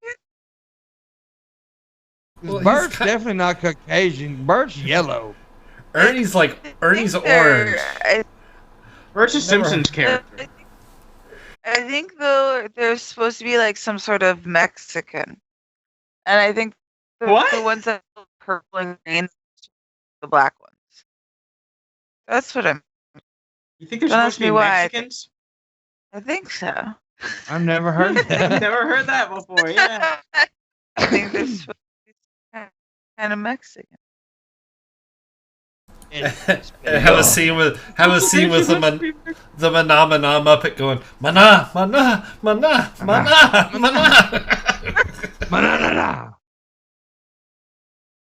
Well, Bert's definitely not Caucasian. Bert's yellow. Ernie's orange. Bert's a Simpsons character. I think though they're supposed to be like some sort of Mexican, and I think the ones that are purple and green, the black ones. That's what I'm. You think they're supposed to be Mexicans? I think so. I've never heard that. I've never heard that before. Yeah. I think they're supposed to be kind of Mexican. Have a scene with the Mana Muppet going Mana Mana Mana Mana Mana. Mana.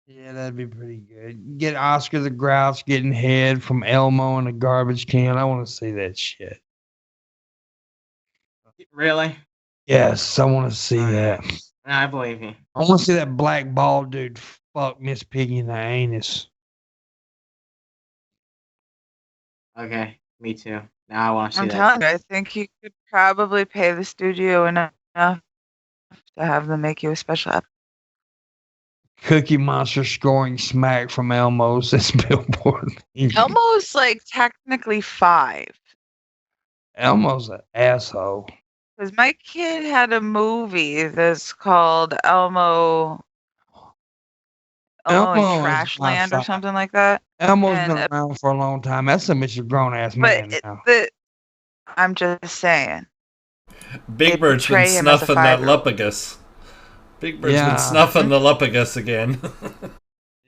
Yeah, that'd be pretty good. Get Oscar the Grouch getting head from Elmo in a garbage can. I want to see that shit. Really? Yes, I want to see that. I believe you. I want to see that black bald dude fuck Miss Piggy in the anus. Okay, me too. Now I want to see I'm that. telling you, I think you could probably pay the studio enough to have them make you a special episode. Cookie Monster scoring smack from Elmo, says Billboard. Elmo's like technically 5. Elmo's an asshole. Because my kid had a movie that's called Elmo in Trashland or something like that. Elmo's been around for a long time. That's a Mr. Grown-ass man now. I'm just saying. Big Bird's been snuffing that Lupagus. Big Bird's been snuffing the Lupagus again.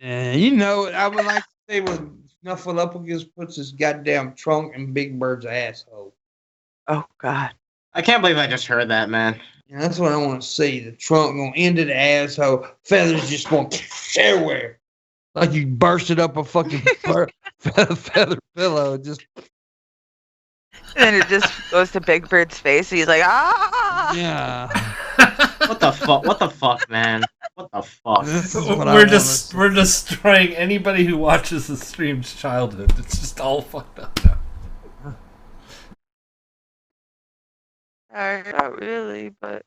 Yeah, you know, I would like to say when Snuffleupagus puts his goddamn trunk in Big Bird's asshole. Oh, God. I can't believe I just heard that, man. Yeah, that's what I want to see. The trunk going into the asshole. Feathers just going everywhere. Like you bursted up a fucking feather pillow. Just. And it just goes to Big Bird's face. And he's like, ah! Yeah. What the fuck? What the fuck, man? What the fuck? We're destroying anybody who watches the stream's childhood. It's just all fucked up now. Not really, but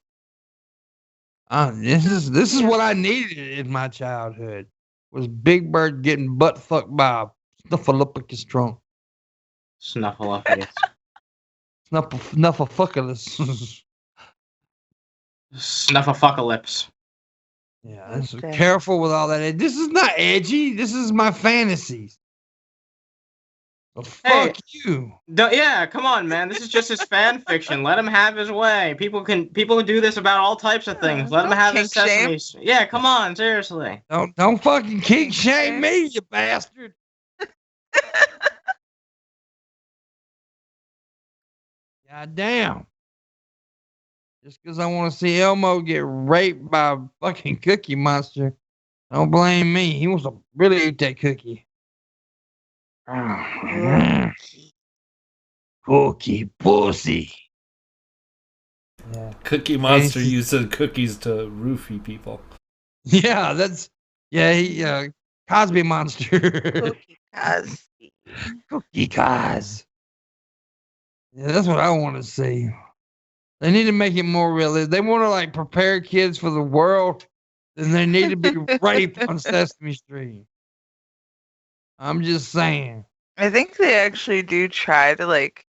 this is what I needed in my childhood. Was Big Bird getting butt fucked by a Snuffleupagus trunk. Snuffleupagus. Snuffleupagus. Snuffafuckalips. Yeah, careful with all that. This is not edgy. This is my fantasies. Well, fuck you. Yeah, come on, man. This is just his fan fiction. Let him have his way. People do this about all types of things. Let him have his Sesame. Yeah, come on, seriously. Don't fucking kink shame me, you bastard. God damn. Just because I want to see Elmo get raped by a fucking Cookie Monster, don't blame me. He wants to really eat that cookie. Cookie pussy. Yeah. Cookie Monster using cookies to roofie people. Yeah, Cosby Monster. Cookie Cosby. Cookie Cos. Yeah, that's what I want to see. They need to make it more realistic. They want to like prepare kids for the world, then they need to be raped on Sesame Street. I'm just saying. I think they actually do try to like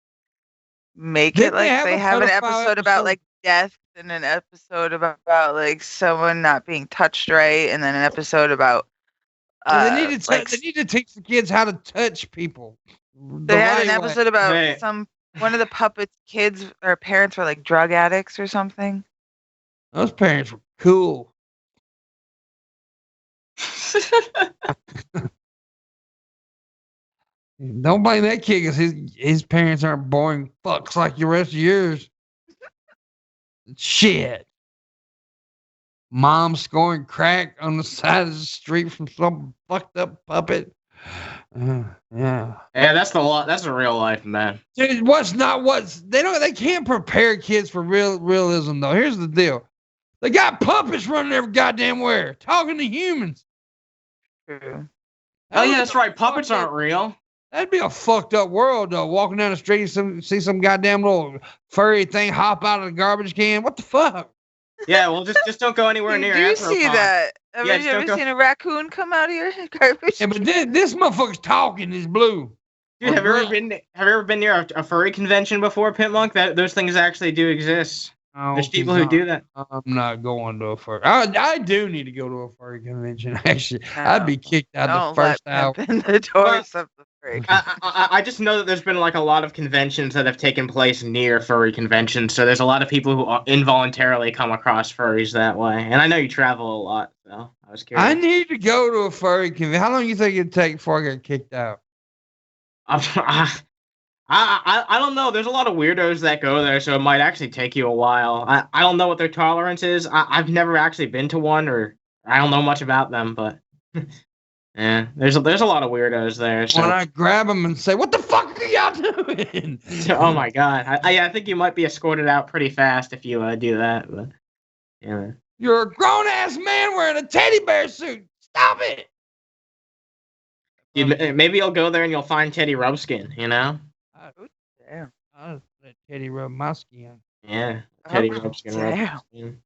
make it like they have an episode about like death and an episode about like someone not being touched right, and then an episode about they need to teach the kids how to touch people. They had an episode about one of the puppets' kids or parents were like drug addicts or something. Those parents were cool. Don't blame that kid because his parents aren't boring fucks like the rest of yours. Shit. Mom scoring crack on the side of the street from some fucked up puppet. Yeah. Yeah, that's the real life, man. Dude, they can't prepare kids for realism though. Here's the deal. They got puppets running every goddamn where, talking to humans. True. Oh yeah, that's right. Puppets aren't real. That'd be a fucked up world though. Walking down the street and see some goddamn little furry thing hop out of the garbage can. What the fuck? Yeah, well, just don't go anywhere near. Do you see Anthropon. that? Yeah, Have you ever seen a raccoon come out of your garbage? Yeah, but this motherfucker's talking is blue. Dude, have you ever been near a furry convention before, Pimpmunk? Those things actually do exist. There's people who do that. I'm not going to a furry. I do need to go to a furry convention. Actually, I'd be kicked out the first hour. In the doors of the furry. I just know that there's been like a lot of conventions that have taken place near furry conventions, so there's a lot of people who involuntarily come across furries that way. And I know you travel a lot, so I was curious. I need to go to a furry convention. How long do you think it'd take before I get kicked out? I don't know. There's a lot of weirdos that go there, so it might actually take you a while. I don't know what their tolerance is. I've never actually been to one, or I don't know much about them, but yeah, there's a lot of weirdos there. So. When I grab them and say, "What the fuck are y'all doing?" Oh my god, I think you might be escorted out pretty fast if you do that. But yeah, you're a grown ass man wearing a teddy bear suit. Stop it. Dude, maybe you'll go there and you'll find Teddy Rubskin. You know. Damn. I'll let Teddy rub my skin. Yeah, Teddy Rubskin. Damn.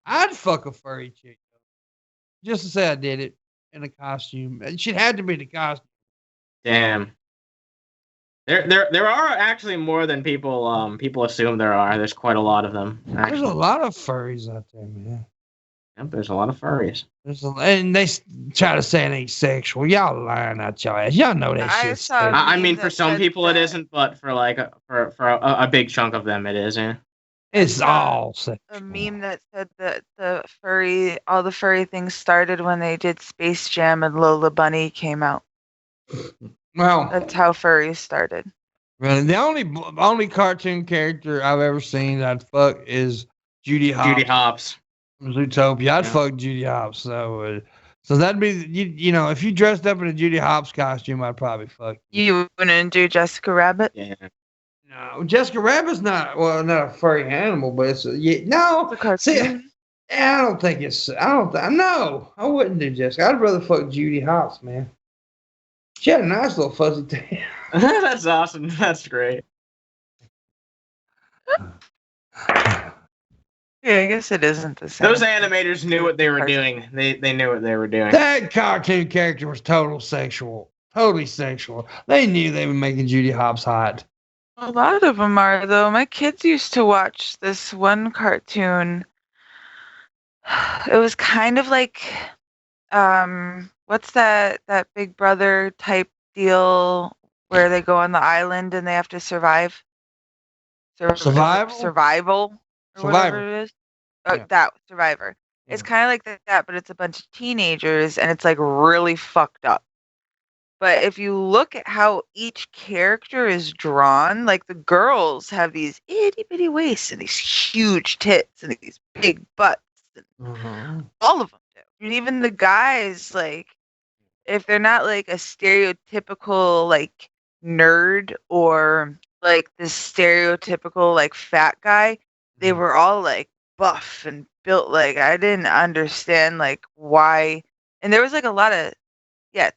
I'd fuck a furry chick, just to say I did it in a costume. She'd had to be the costume. Damn. There are actually more than people assume there are. There's quite a lot of them. Actually. There's a lot of furries out there, man. Yep, there's a lot of furries. And they try to say it ain't sexual. Y'all lying out your ass. Y'all know that shit. I mean, for some people it isn't, but for like for a big chunk of them it is. Yeah. It's all sexual. A meme that said that all the furry things started when they did Space Jam and Lola Bunny came out. Well, that's how furries started. Really, the only cartoon character I've ever seen I'd fuck is Judy Hopps. Judy Hopps. Zootopia. I'd fuck Judy Hopps. So that'd be you know, if you dressed up in a Judy Hopps costume, I'd probably fuck you. Wouldn't do Jessica Rabbit? Yeah. No, Jessica Rabbit's not a furry animal, but it's no. It's a cartoon. See, I don't think it's. No, I wouldn't do Jessica. I'd rather fuck Judy Hopps, man. She had a nice little fuzzy tail. That's awesome. That's great. Yeah, I guess it isn't the same. Those animators knew what they were doing. They knew what they were doing. That cartoon character was totally sexual. They knew they were making Judy Hopps hot. A lot of them are, though. My kids used to watch this one cartoon. It was kind of like, what's that Big Brother type deal where they go on the island and they have to survive? Survival? Whatever it is. Oh, yeah. That Survivor. Yeah. It's kind of like that, but it's a bunch of teenagers and it's like really fucked up. But if you look at how each character is drawn, like the girls have these itty bitty waists and these huge tits and these big butts. And all of them do. And even the guys, like, if they're not like a stereotypical like nerd or like this stereotypical like fat guy, they were all like buff and built. Like, I didn't understand like why. And there was like a lot of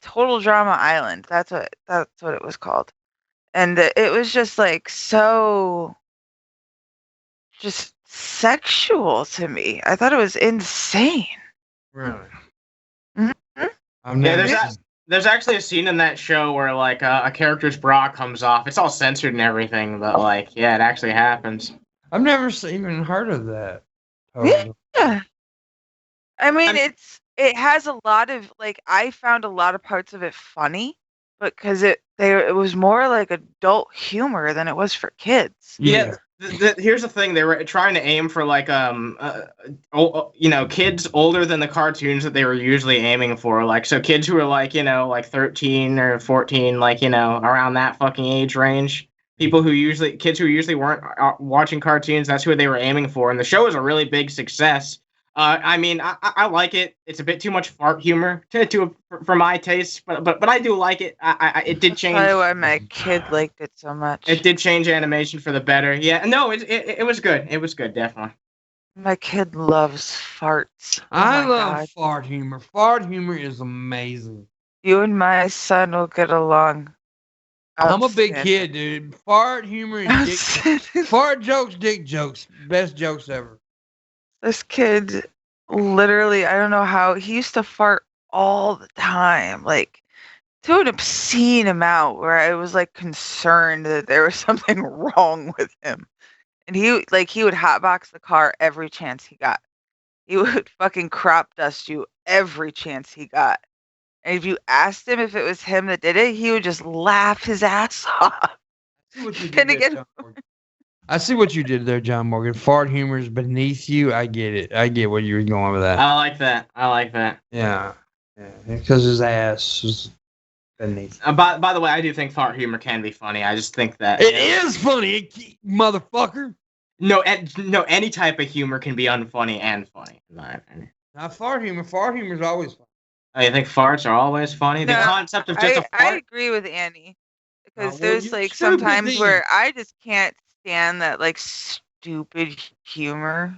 Total Drama Island. That's what it was called. And it was just like so just sexual to me. I thought it was insane. Really? Mm-hmm. There's actually a scene in that show where like a character's bra comes off. It's all censored and everything, but like it actually happens. I've never even heard of that. Yeah. I mean, it has a lot of like, I found a lot of parts of it funny, but because it was more like adult humor than it was for kids. Yeah, Here's the thing: they were trying to aim for like kids older than the cartoons that they were usually aiming for. Like, so kids who are like, like 13 or 14, like, around that fucking age range. Kids who usually weren't watching cartoons, that's who they were aiming for. And the show was a really big success. I mean, I like it. It's a bit too much fart humor for my taste, but I do like it. It did change. That's why my kid liked it so much. It did change animation for the better. Yeah, no, it was good. It was good, definitely. My kid loves farts. I my love God. fart humor. Fart humor is amazing. You and my son will get along. I'm a big Outstanding. kid, dude. Fart humor and fart jokes, dick jokes, best jokes ever. This kid, literally, I don't know how, he used to fart all the time, like to an obscene amount where I was like concerned that there was something wrong with him. And he would hotbox the car every chance he got. He would fucking crop dust you every chance he got. And if you asked him if it was him that did it, he would just laugh his ass off. I see what you did Gonna there, get- John Morgan. I see what you did there, John Morgan. Fart humor is beneath you. I get it. I get what you were going with that. I like that. Yeah. Because his ass is beneath. By the way, I do think fart humor can be funny. I just think that It is funny, motherfucker. No, any type of humor can be unfunny and funny, in my opinion. Not fart humor. Fart humor is always funny. Oh, you think farts are always funny? The No, concept of just a I fart. agree with Annie. Because well, there's you like should sometimes be. where I just can't stand that like stupid humor.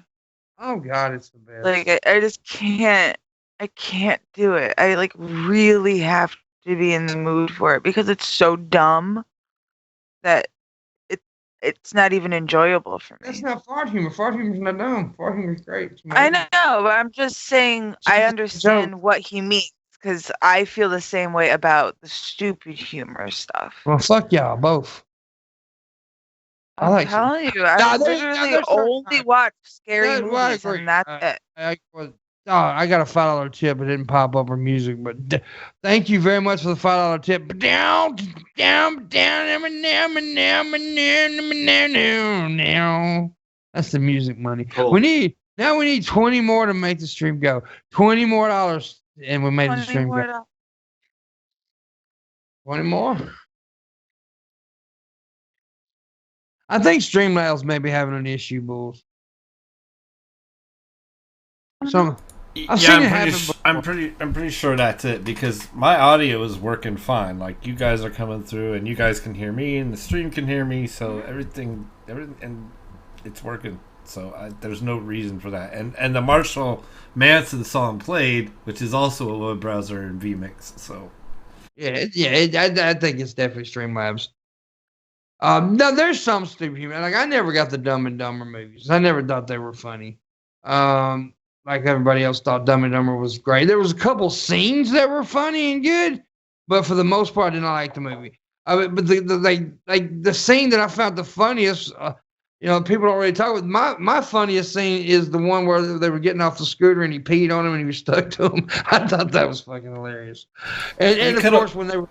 Oh God, it's the best. Like I just can't. I can't do it. I like really have to be in the mood for it because it's so dumb that it's not even enjoyable for me. That's not fart humor. Fart humor's not dumb. Fart humor's great. It's I amazing. know, but I'm just saying I Just a understand joke. what he means because I feel the same way about the stupid humor stuff. Well, fuck y'all both. I I'm like some- telling you, Nah, I there's literally certain only times. watch scary Yeah, well, I movies, agree. and that's it. I got a $5 tip. It didn't pop up or music, but thank you very much for the $5 tip. That's the music money. Cool. We need 20 more to make the stream go. $20 more, and we made the 20 stream more go. dollars. 20 more. I think Streamlabs may be having an issue, Bulls. Some I've seen it happen before. I'm pretty sure that's it because my audio is working fine. Like you guys are coming through and you guys can hear me and the stream can hear me, so everything and it's working. So there's no reason for that. And the Marshall Manson song played, which is also a web browser and vMix. So I think it's definitely Streamlabs. No, there's some stupid humor. Like I never got the Dumb and Dumber movies. I never thought they were funny. Like everybody else thought Dumb and Dumber was great. There was a couple scenes that were funny and good, but for the most part, I did not like the movie. But the scene that I found the funniest, people don't really talk about. My funniest scene is the one where they were getting off the scooter and he peed on him and he was stuck to him. I thought that was fucking hilarious. And of course when they were.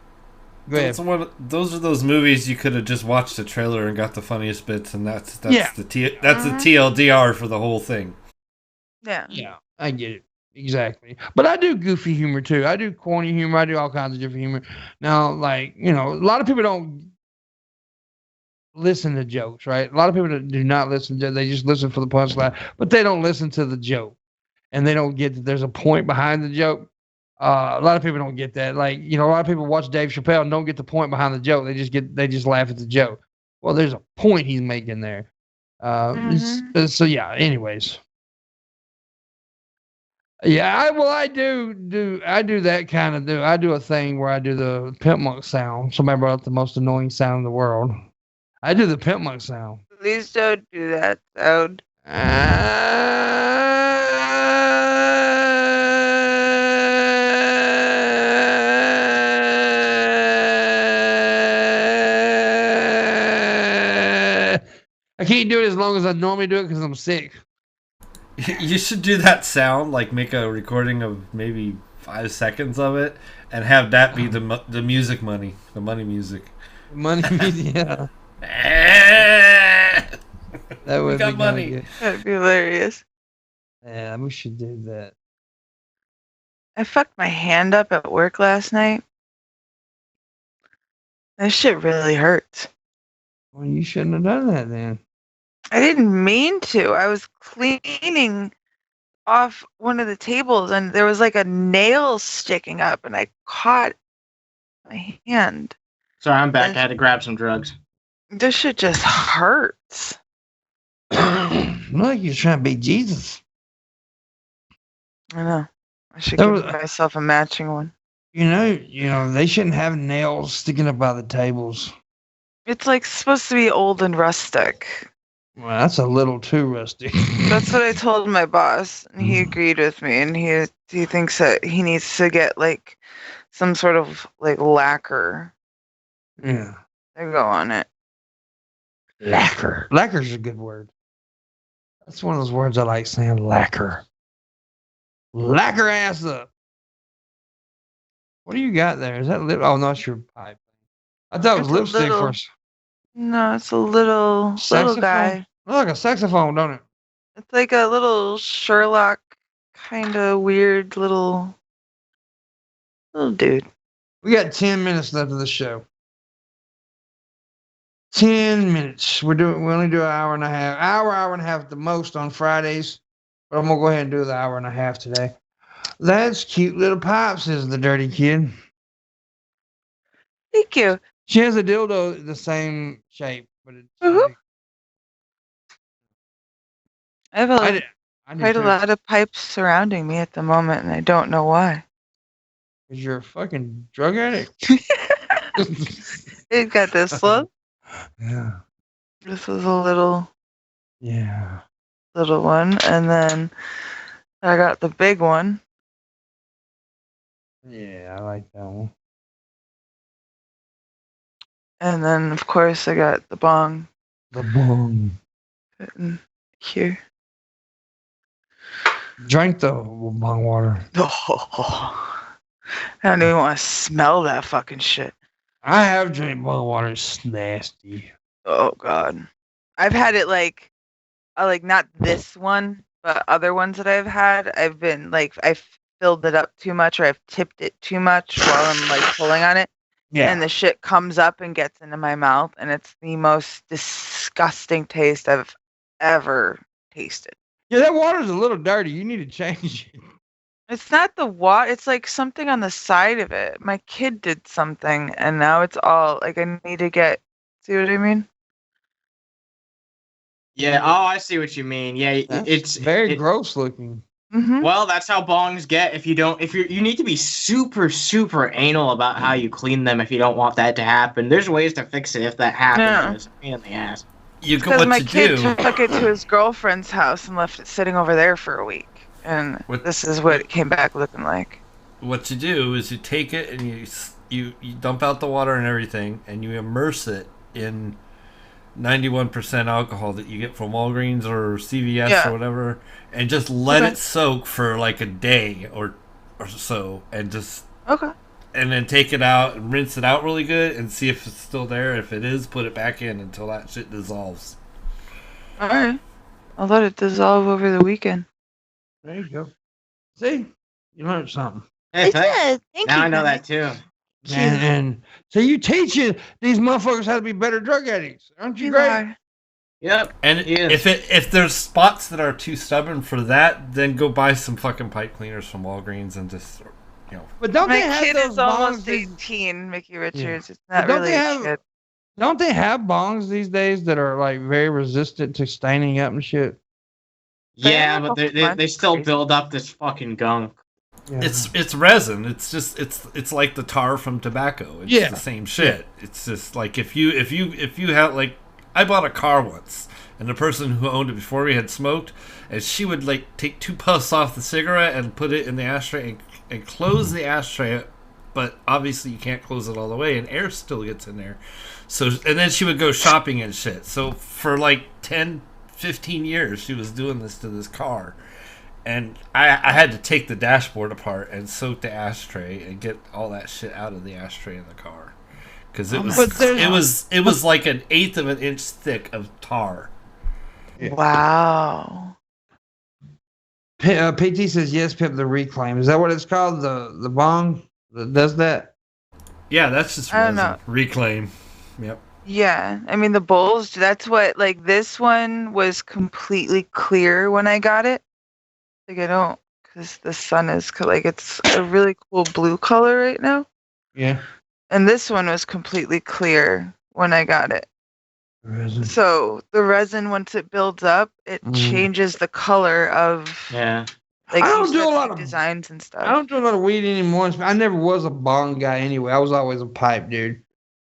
Go ahead. Those are those movies you could have just watched the trailer and got the funniest bits, and that's the TLDR for the whole thing. Yeah. I get it. Exactly. But I do goofy humor too. I do corny humor. I do all kinds of different humor. Now, like, a lot of people don't listen to jokes, right? A lot of people do not listen to they just listen for the punchline, but they don't listen to the joke. And they don't get that there's a point behind the joke. A lot of people don't get that. Like, a lot of people watch Dave Chappelle and don't get the point behind the joke. They just laugh at the joke. Well, there's a point he's making there. So yeah, anyways. Yeah, I do that kind of I do a thing where I do the Pimpmunk sound. Somebody brought up the most annoying sound in the world. I do the Pimpmunk sound. Please don't do that sound. I can't do it as long as I normally do it because I'm sick. You should do that sound, like make a recording of maybe 5 seconds of it, and have that be the music money, the money music. Money, yeah. That would got be money. good. That'd be hilarious. Yeah, we should do that. I fucked my hand up at work last night. That shit really hurts. Well, you shouldn't have done that then. I didn't mean to. I was cleaning off one of the tables and there was like a nail sticking up and I caught my hand. Sorry, I'm back. I had to grab some drugs. This shit just hurts. Look, you're trying to be Jesus. I know. I should That give was- myself a matching one. You know, they shouldn't have nails sticking up by the tables. It's like supposed to be old and rustic. Well, that's a little too rusty. That's what I told my boss, and he agreed with me. And he thinks that he needs to get like some sort of like lacquer Yeah. to go on it. Lacquer. Lacquer's a good word. That's one of those words I like saying, lacquer. Lacquer ass up. What do you got there? Is that lip? Oh, no, it's your pipe. I thought it was It's a lipstick little- first. No, it's a little Saxophone? guy. Look like a saxophone, don't it? It's like a little Sherlock kind of weird little dude. We got 10 minutes left of the show. 10 minutes. We only do an hour and a half. Hour and a half at the most on Fridays. But I'm gonna go ahead and do the hour and a half today. That's cute little pipes, says the dirty kid. Thank you. She has a dildo the same shape, but it's Mhm. I have I did quite a too. lot of pipes surrounding me at the moment, and I don't know why. 'Cause you're a fucking drug addict. It got this one. Yeah. This is a little Yeah. one, and then I got the big one. Yeah, I like that one. And then, of course, I got the bong The bong. sitting here. Drink the bong water. Oh, I don't even want to smell that fucking shit. I have drank bong water. It's nasty. Oh God, I've had it like not this one, but other ones that I've had. I've been like I've filled it up too much, or I've tipped it too much while I'm like pulling on it, Yeah. and the shit comes up and gets into my mouth, and it's the most disgusting taste I've ever tasted. Yeah, that water's a little dirty. You need to change it. It's not the water. It's like something on the side of it. My kid did something, and now it's all like I need to get. See what I mean? Yeah. Oh, I see what you mean. Yeah, it's very gross looking. Mm-hmm. Well, that's how bongs get. If you need to be super, super anal about how you clean them if you don't want that to happen. There's ways to fix it if that happens. Yeah. It's a pain in the ass. You go Because what my you kid do. took it to his girlfriend's house and left it sitting over there for a week, and What- this is what it came back looking like. What you do is you take it and you dump out the water and everything, and you immerse it in 91% alcohol that you get from Walgreens or CVS Yeah. or whatever, and just let Okay. it soak for like a day or so, and just Okay. and then take it out and rinse it out really good and see if it's still there. If it is, put it back in until that shit dissolves. All right. I'll let it dissolve over the weekend. There you go. See, you learned something. Hey, thanks. Thank Now I know that too. And so you teaching these motherfuckers how to be better drug addicts. Aren't you great? Yep. And Yes. if there's spots that are too stubborn for that, then go buy some fucking pipe cleaners from Walgreens and just, you know. But don't they My have kid those is almost bongs? these- 18, Mickey Richards. It's But not don't really they a have- kid. Don't they have bongs these days that are like very resistant to staining up and shit? Yeah, but Mine's they still crazy. build up this fucking gunk. Yeah. It's resin. It's just it's like the tar from tobacco. It's Yeah. the same shit. It's just like if you have like I bought a car once and the person who owned it before me had smoked, and she would like take 2 puffs off the cigarette and put it in the ashtray and close the ashtray, but obviously you can't close it all the way and air still gets in there. So and then she would go shopping and shit. So for like 10-15 years she was doing this to this car. And I had to take the dashboard apart and soak the ashtray and get all that shit out of the ashtray in the car, because it was But there's- it was like 1/8 of an inch thick of tar. Yeah. Wow. PT says yes, Pip. The reclaim. Is that what it's called? The bong that does that? Yeah, that's just I don't resin. know. Reclaim. Yep. Yeah, I mean the bowls. That's what like this one was completely clear when I got it. Like I don't, because the sun is like it's a really cool blue color right now. Yeah. And this one was completely clear when I got it. Resin. So the resin, once it builds up, it changes the color of Yeah. like I you don't do a start lot to of designs and stuff. I don't do a lot of weed anymore. I never was a bong guy anyway. I was always a pipe dude.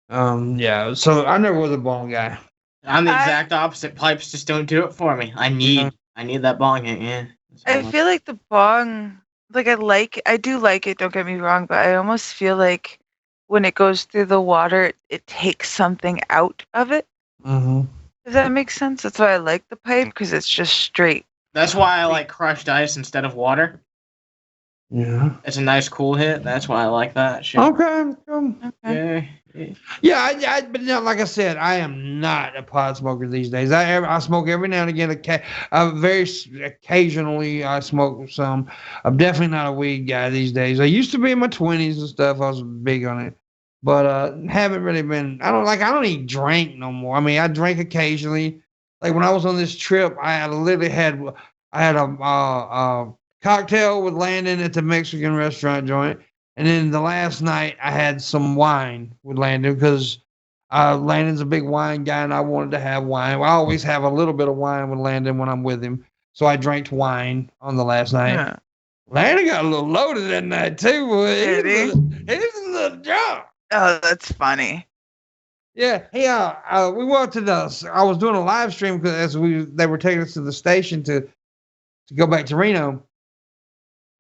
Yeah. So I never was a bong guy. I'm the I- exact opposite. Pipes just don't do it for me. I need that bong hit. Yeah. I feel like the bong, like I do like it. Don't get me wrong, but I almost feel like when it goes through the water, it takes something out of it. Mm-hmm. Does that make sense? That's why I like the pipe because it's just straight. That's why I like crushed ice instead of water. Yeah. It's a nice cool hit. That's why I like that shit. Okay. Okay. Yeah. But you know, like I said, I am not a pot smoker these days. I smoke every now and again. Occasionally, I smoke some. I'm definitely not a weed guy these days. I used to be in my 20s and stuff. I was big on it, but haven't really been. I don't even drink no more. I mean, I drink occasionally. Like when I was on this trip, I literally had a cocktail with Landon at the Mexican restaurant joint. And then the last night, I had some wine with Landon because Landon's a big wine guy, and I wanted to have wine. I always have a little bit of wine with Landon when I'm with him, so I drank wine on the last night. Yeah. Landon got a little loaded that night too. Boy. Did he? He's a little drunk. Oh, that's funny. Yeah, we went to I was doing a live stream because they were taking us to the station to go back to Reno.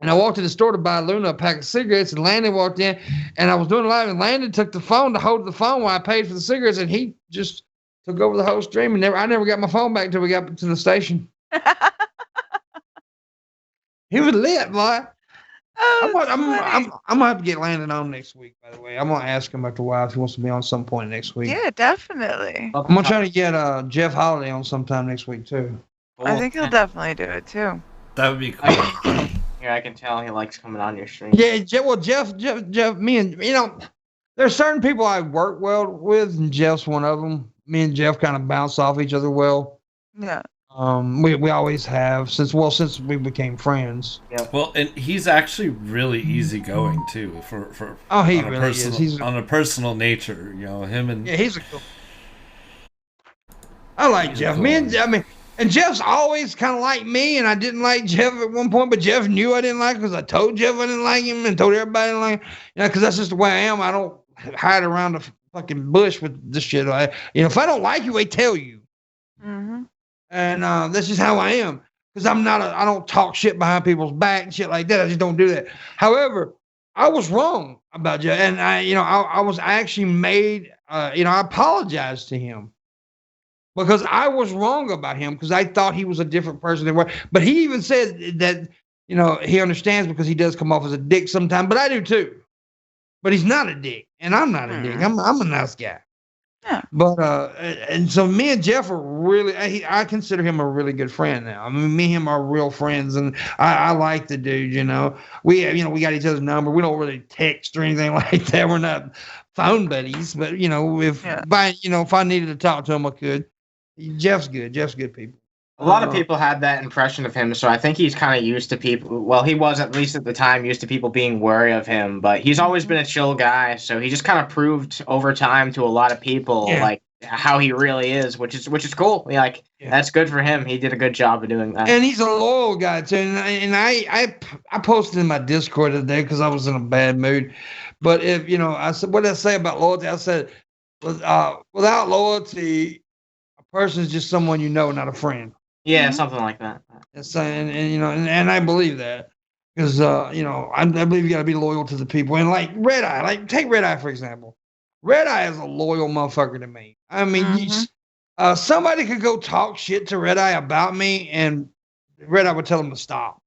And I walked to the store to buy Luna a pack of cigarettes, and Landon walked in, and I was doing live, and Landon took the phone to hold the phone while I paid for the cigarettes, and he just took over the whole stream, and I never got my phone back until we got to the station. He was lit, boy. I'm gonna have to get Landon on next week. By the way, I'm gonna ask him after a while if he wants to be on some point next week. Yeah, definitely. I'm gonna try to get Jeff Holiday on sometime next week too. I think he'll definitely do it too. That would be cool. Here, I can tell he likes coming on your stream. Yeah, Jeff, me and there's certain people I work well with, and Jeff's one of them. Me and Jeff kind of bounce off each other well. Yeah. We always have since we became friends. Yeah. Well, and he's actually really easygoing too. For he on a really personal, is. He's on a personal nature, him and he's a cool. I like Jeff. Cool. And Jeff's always kind of like me, and I didn't like Jeff at one point, but Jeff knew I didn't like him because I told Jeff I didn't like him and told everybody I didn't like him. Because that's just the way I am. I don't hide around the fucking bush with this shit. If I don't like you, I tell you. Mm-hmm. And that's just how I am. Because I don't talk shit behind people's back and shit like that. I just don't do that. However, I was wrong about Jeff, and I was actually made. I apologized to him. Because I was wrong about him because I thought he was a different person than what. But he even said that he understands because he does come off as a dick sometimes. But I do too. But he's not a dick, and I'm not a dick. I'm a nice guy. Yeah. But and so me and Jeff are really. I consider him a really good friend now. I mean, me and him are real friends, and I like the dude. We got each other's number. We don't really text or anything like that. We're not phone buddies, but if I needed to talk to him, I could. Jeff's good. Jeff's good people. A lot of people had that impression of him, so I think he's kind of used to people. Well, he was, at least at the time, used to people being wary of him, but he's always been a chill guy, so he just kind of proved over time to a lot of people like how he really is, which is cool. That's good for him. He did a good job of doing that. And he's a loyal guy too. And I posted in my Discord today because I was in a bad mood. But if I said, what did I say about loyalty? I said, without loyalty, person is just someone not a friend. Yeah, something like that. And I believe that because I believe you got to be loyal to the people. And like Red Eye, take Red Eye for example. Red Eye is a loyal motherfucker to me. I mean, somebody could go talk shit to Red Eye about me, and Red Eye would tell them to stop.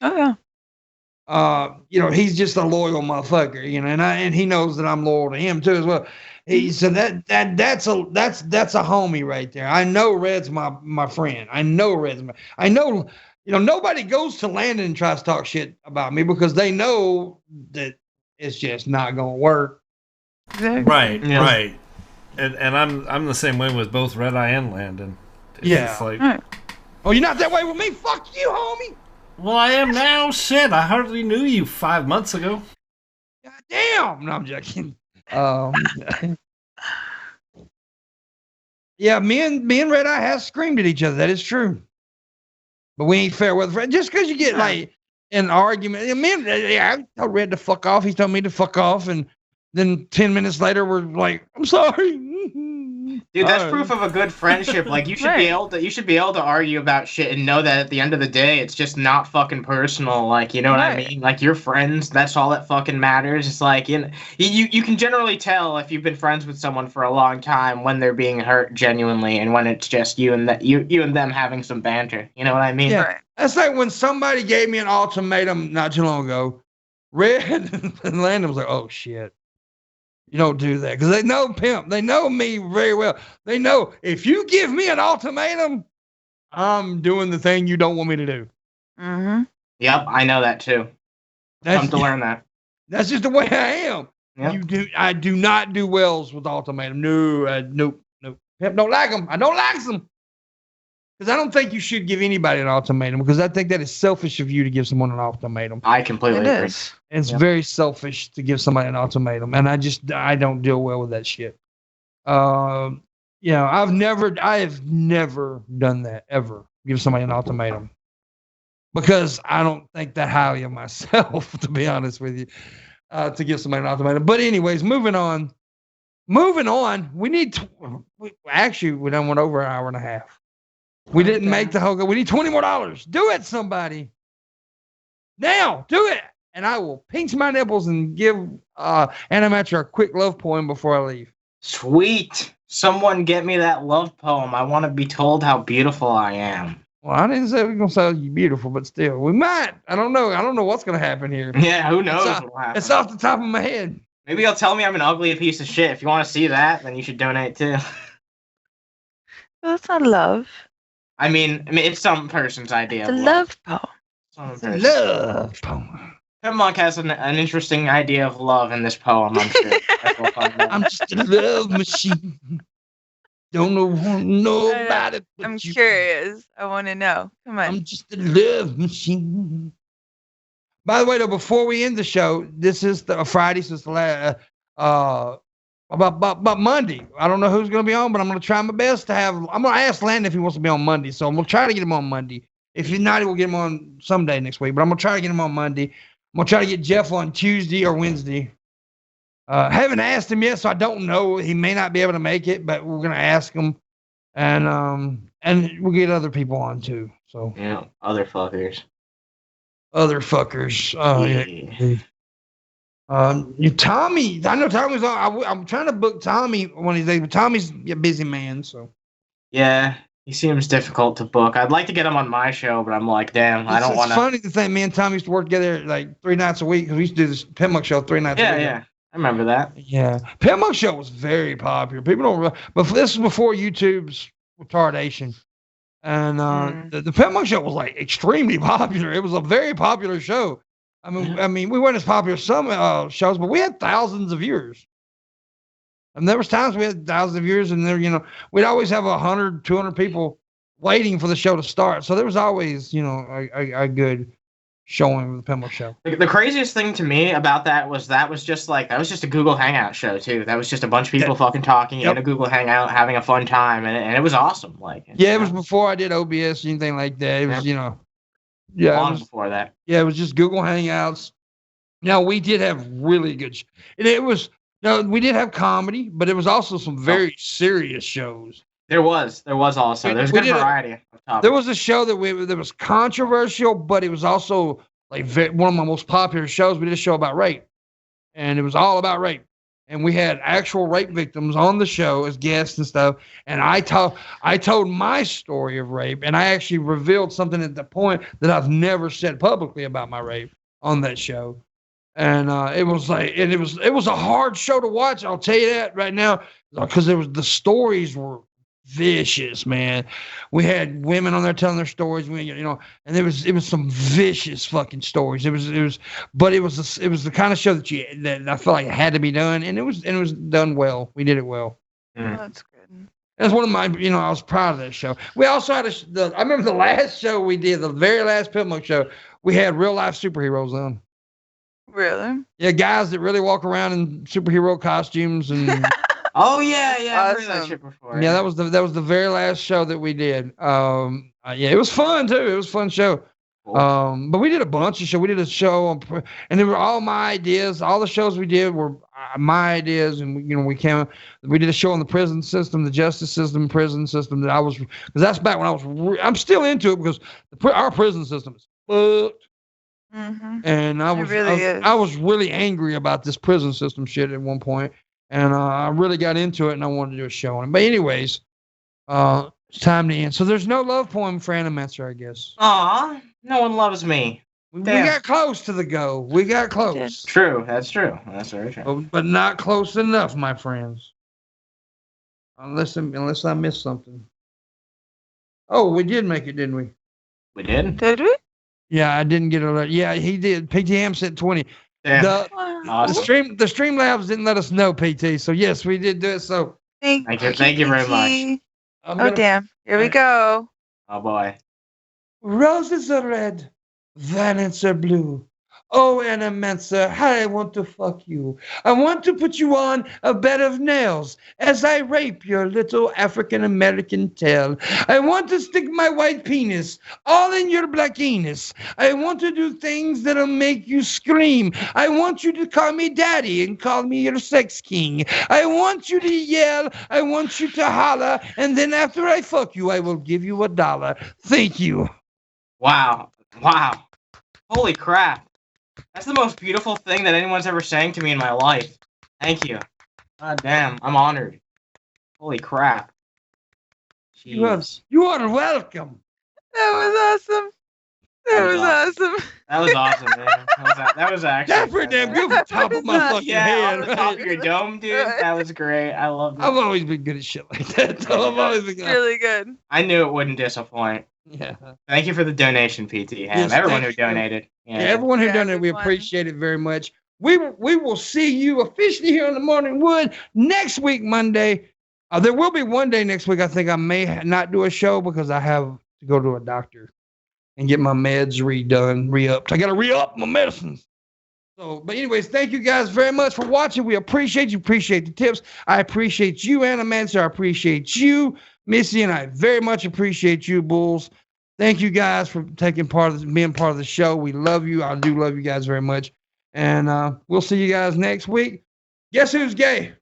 Oh yeah. he's just a loyal motherfucker, and he knows that I'm loyal to him too as well. So that's a homie right there. I know Red's my friend. I know I know, nobody goes to Landon and tries to talk shit about me because they know that it's just not gonna work. Exactly. Right, Yeah. right. And I'm the same way with both Red Eye and Landon. It's Yeah. just like, Right. Oh, you're not that way with me? Fuck you, homie. well, I am now. Shit, I hardly knew you 5 months ago. God damn. No, I'm joking. Yeah, me and Red Eye have screamed at each other. That is true. But we ain't fair weather friends. Just because you get like an argument, I told Red to fuck off. He told me to fuck off, and then 10 minutes later, we're like, "I'm sorry." Dude, that's proof of a good friendship. Like you should be able to argue about shit and know that at the end of the day, it's just not fucking personal. Like, you know what I mean? Like you're friends. That's all that fucking matters. It's like you can generally tell if you've been friends with someone for a long time when they're being hurt genuinely and when it's just you and them having some banter. You know what I mean? Yeah. Right. That's like when somebody gave me an ultimatum not too long ago. Red and Landon was like, "Oh shit. You don't do that," because they know Pimp. They know me very well. They know if you give me an ultimatum, I'm doing the thing you don't want me to do. Mm-hmm. Yep, I know that too. Come to learn that. That's just the way I am. Yep. I do not do wells with ultimatum. Nope. Pimp don't like them. I don't like them because I don't think you should give anybody an ultimatum because I think that is selfish of you to give someone an ultimatum. I completely It agree. is. It's very selfish to give somebody an ultimatum, and I don't deal well with that shit. I have never done that ever. Give somebody an ultimatum because I don't think that highly of myself, to be honest with you, to give somebody an ultimatum. But anyways, moving on. We need we done went over an hour and a half. We didn't make the whole go. We need $20 more. Do it, somebody. Now, do it. And I will pinch my nipples and give Animator a quick love poem before I leave. Sweet. Someone get me that love poem. I want to be told how beautiful I am. Well, I didn't say we're gonna say you beautiful, but still, we might. I don't know. I don't know what's gonna happen here. Yeah, who knows It's what'll happen. It's off the top of my head. Maybe you'll tell me I'm an ugly piece of shit. If you want to see that, then you should donate too. That's not love. I mean, it's some person's idea. It's a of love poem. Some It's a person. love poem. Pimpmunk has an interesting idea of love in this poem, I'm sure. That's what fun does. I'm just a love machine. Don't know about it. But I'm you- curious. I want to know. Come on. I'm just a love machine. By the way, though, before we end the show, this is the Friday, so it's the last. About Monday. I don't know who's going to be on, but I'm going to try my best to have. I'm going to ask Landon if he wants to be on Monday, so I'm going to try to get him on Monday. If he's not, we'll get him on someday next week. But I'm going to try to get him on Monday. I'm going to try to get Jeff on Tuesday or Wednesday. Haven't asked him yet, so I don't know. He may not be able to make it, but we're going to ask him, and we'll get other people on too. So Yeah, other fuckers. other fuckers. Yeah. Tommy. I know Tommy's on. I'm trying to book Tommy one of these days, but Tommy's a busy man. So Yeah, he seems difficult to book. I'd like to get him on my show, but I'm like, damn, I don't It's want to. funny to think me and Tommy used to work together like 3 nights a week because we used to do this Pimpmunk show 3 nights a Yeah, week. yeah, I remember that. Yeah. Pimpmunk show was very popular. People don't, but this was before YouTube's retardation. And the Pimpmunk show was like extremely popular. It was a very popular show. I mean, we weren't as popular as some shows, but we had thousands of viewers. And there was times we had thousands of viewers, and there, we'd always have 100, 200 people waiting for the show to start. So there was always, a good showing of the Pimpmunk show. The craziest thing to me about that was just a Google Hangout show too. That was just a bunch of people fucking talking in a Google Hangout, having a fun time, and it was awesome. It was before I did OBS or anything like that. It was, long before that. Yeah, it was just Google Hangouts. Now we did have really good, we did have comedy, but it was also some very serious shows. There was also there's a good variety of topics. There was a show that was controversial, but it was also like one of my most popular shows. We did a show about rape, and it was all about rape. And we had actual rape victims on the show as guests and stuff. And I told my story of rape, and I actually revealed something at the point that I've never said publicly about my rape. on that show. And it was a hard show to watch. I'll tell you that right now, because the stories were vicious, man. We had women on there telling their stories. And it was some vicious fucking stories. It was the kind of show that I felt like it had to be done, and it was done well. We did it well. Oh, that's good. That's one of my, I was proud of that show. We also had I remember the last show we did, the very last Pimpmunk show. We had real life superheroes on. Really? Yeah, guys that really walk around in superhero costumes and. Oh yeah, I've heard Awesome. that shit before. Yeah, that was the very last show that we did. Yeah, it was fun too. It was a fun show. Cool. But we did a bunch of shows. We did a show and they were all my ideas. All the shows we did were my ideas, and we did a show on the prison system, the justice system, prison system. Because that's back when I'm still into it because our prison system is fucked. Mm-hmm. And I was really angry about this prison system shit at one point, and I really got into it, and I wanted to do a show on it. But anyways, it's time to end. So there's no love poem for Animancer, I guess. Aw, no one loves me. We Damn. got close to the go. We got close. True, that's true. That's very true. But not close enough, my friends. Unless I missed something. Oh, we did make it, didn't we? We did? Did we? Yeah, I didn't get a letter. Yeah, he did. PTM sent 20. Damn. The Awesome. the Streamlabs didn't let us know, PT. So yes, we did do it. So Thank you very much. Damn. Here we go. Oh boy. Roses are red, violets are blue. Oh, Animancer, how I want to fuck you. I want to put you on a bed of nails as I rape your little African-American tail. I want to stick my white penis all in your black anus. I want to do things that'll make you scream. I want you to call me daddy and call me your sex king. I want you to yell. I want you to holler. And then after I fuck you, I will give you $1. Thank you. Wow. Holy crap. That's the most beautiful thing that anyone's ever sang to me in my life. Thank you. God damn, I'm honored. Holy crap. Jeez. You are welcome. That was awesome. That was awesome. That was awesome, man. That was actually. That's pretty damn good from the top of my fucking head. On the top of your dome, dude. That was great. I loved it. I've always been good at shit like that. Though. I've always been good. Really good. I knew it wouldn't disappoint. Yeah. Thank you for the donation, PT. Yes, everyone who thank you. donated. Yeah, everyone who donated, we appreciate it very much. We will see you officially here on the Morning Wood next week, Monday. There will be one day next week. I think I may not do a show because I have to go to a doctor and get my meds re-upped. I got to re-up my medicines. So, but anyways, thank you guys very much for watching. We appreciate you. Appreciate the tips. I appreciate you, Animancer. I appreciate you, Missy, and I very much appreciate you, Bulls. Thank you guys for being part of the show. We love you. I do love you guys very much. And we'll see you guys next week. Guess who's gay?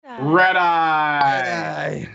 Red Eye. Red Eye.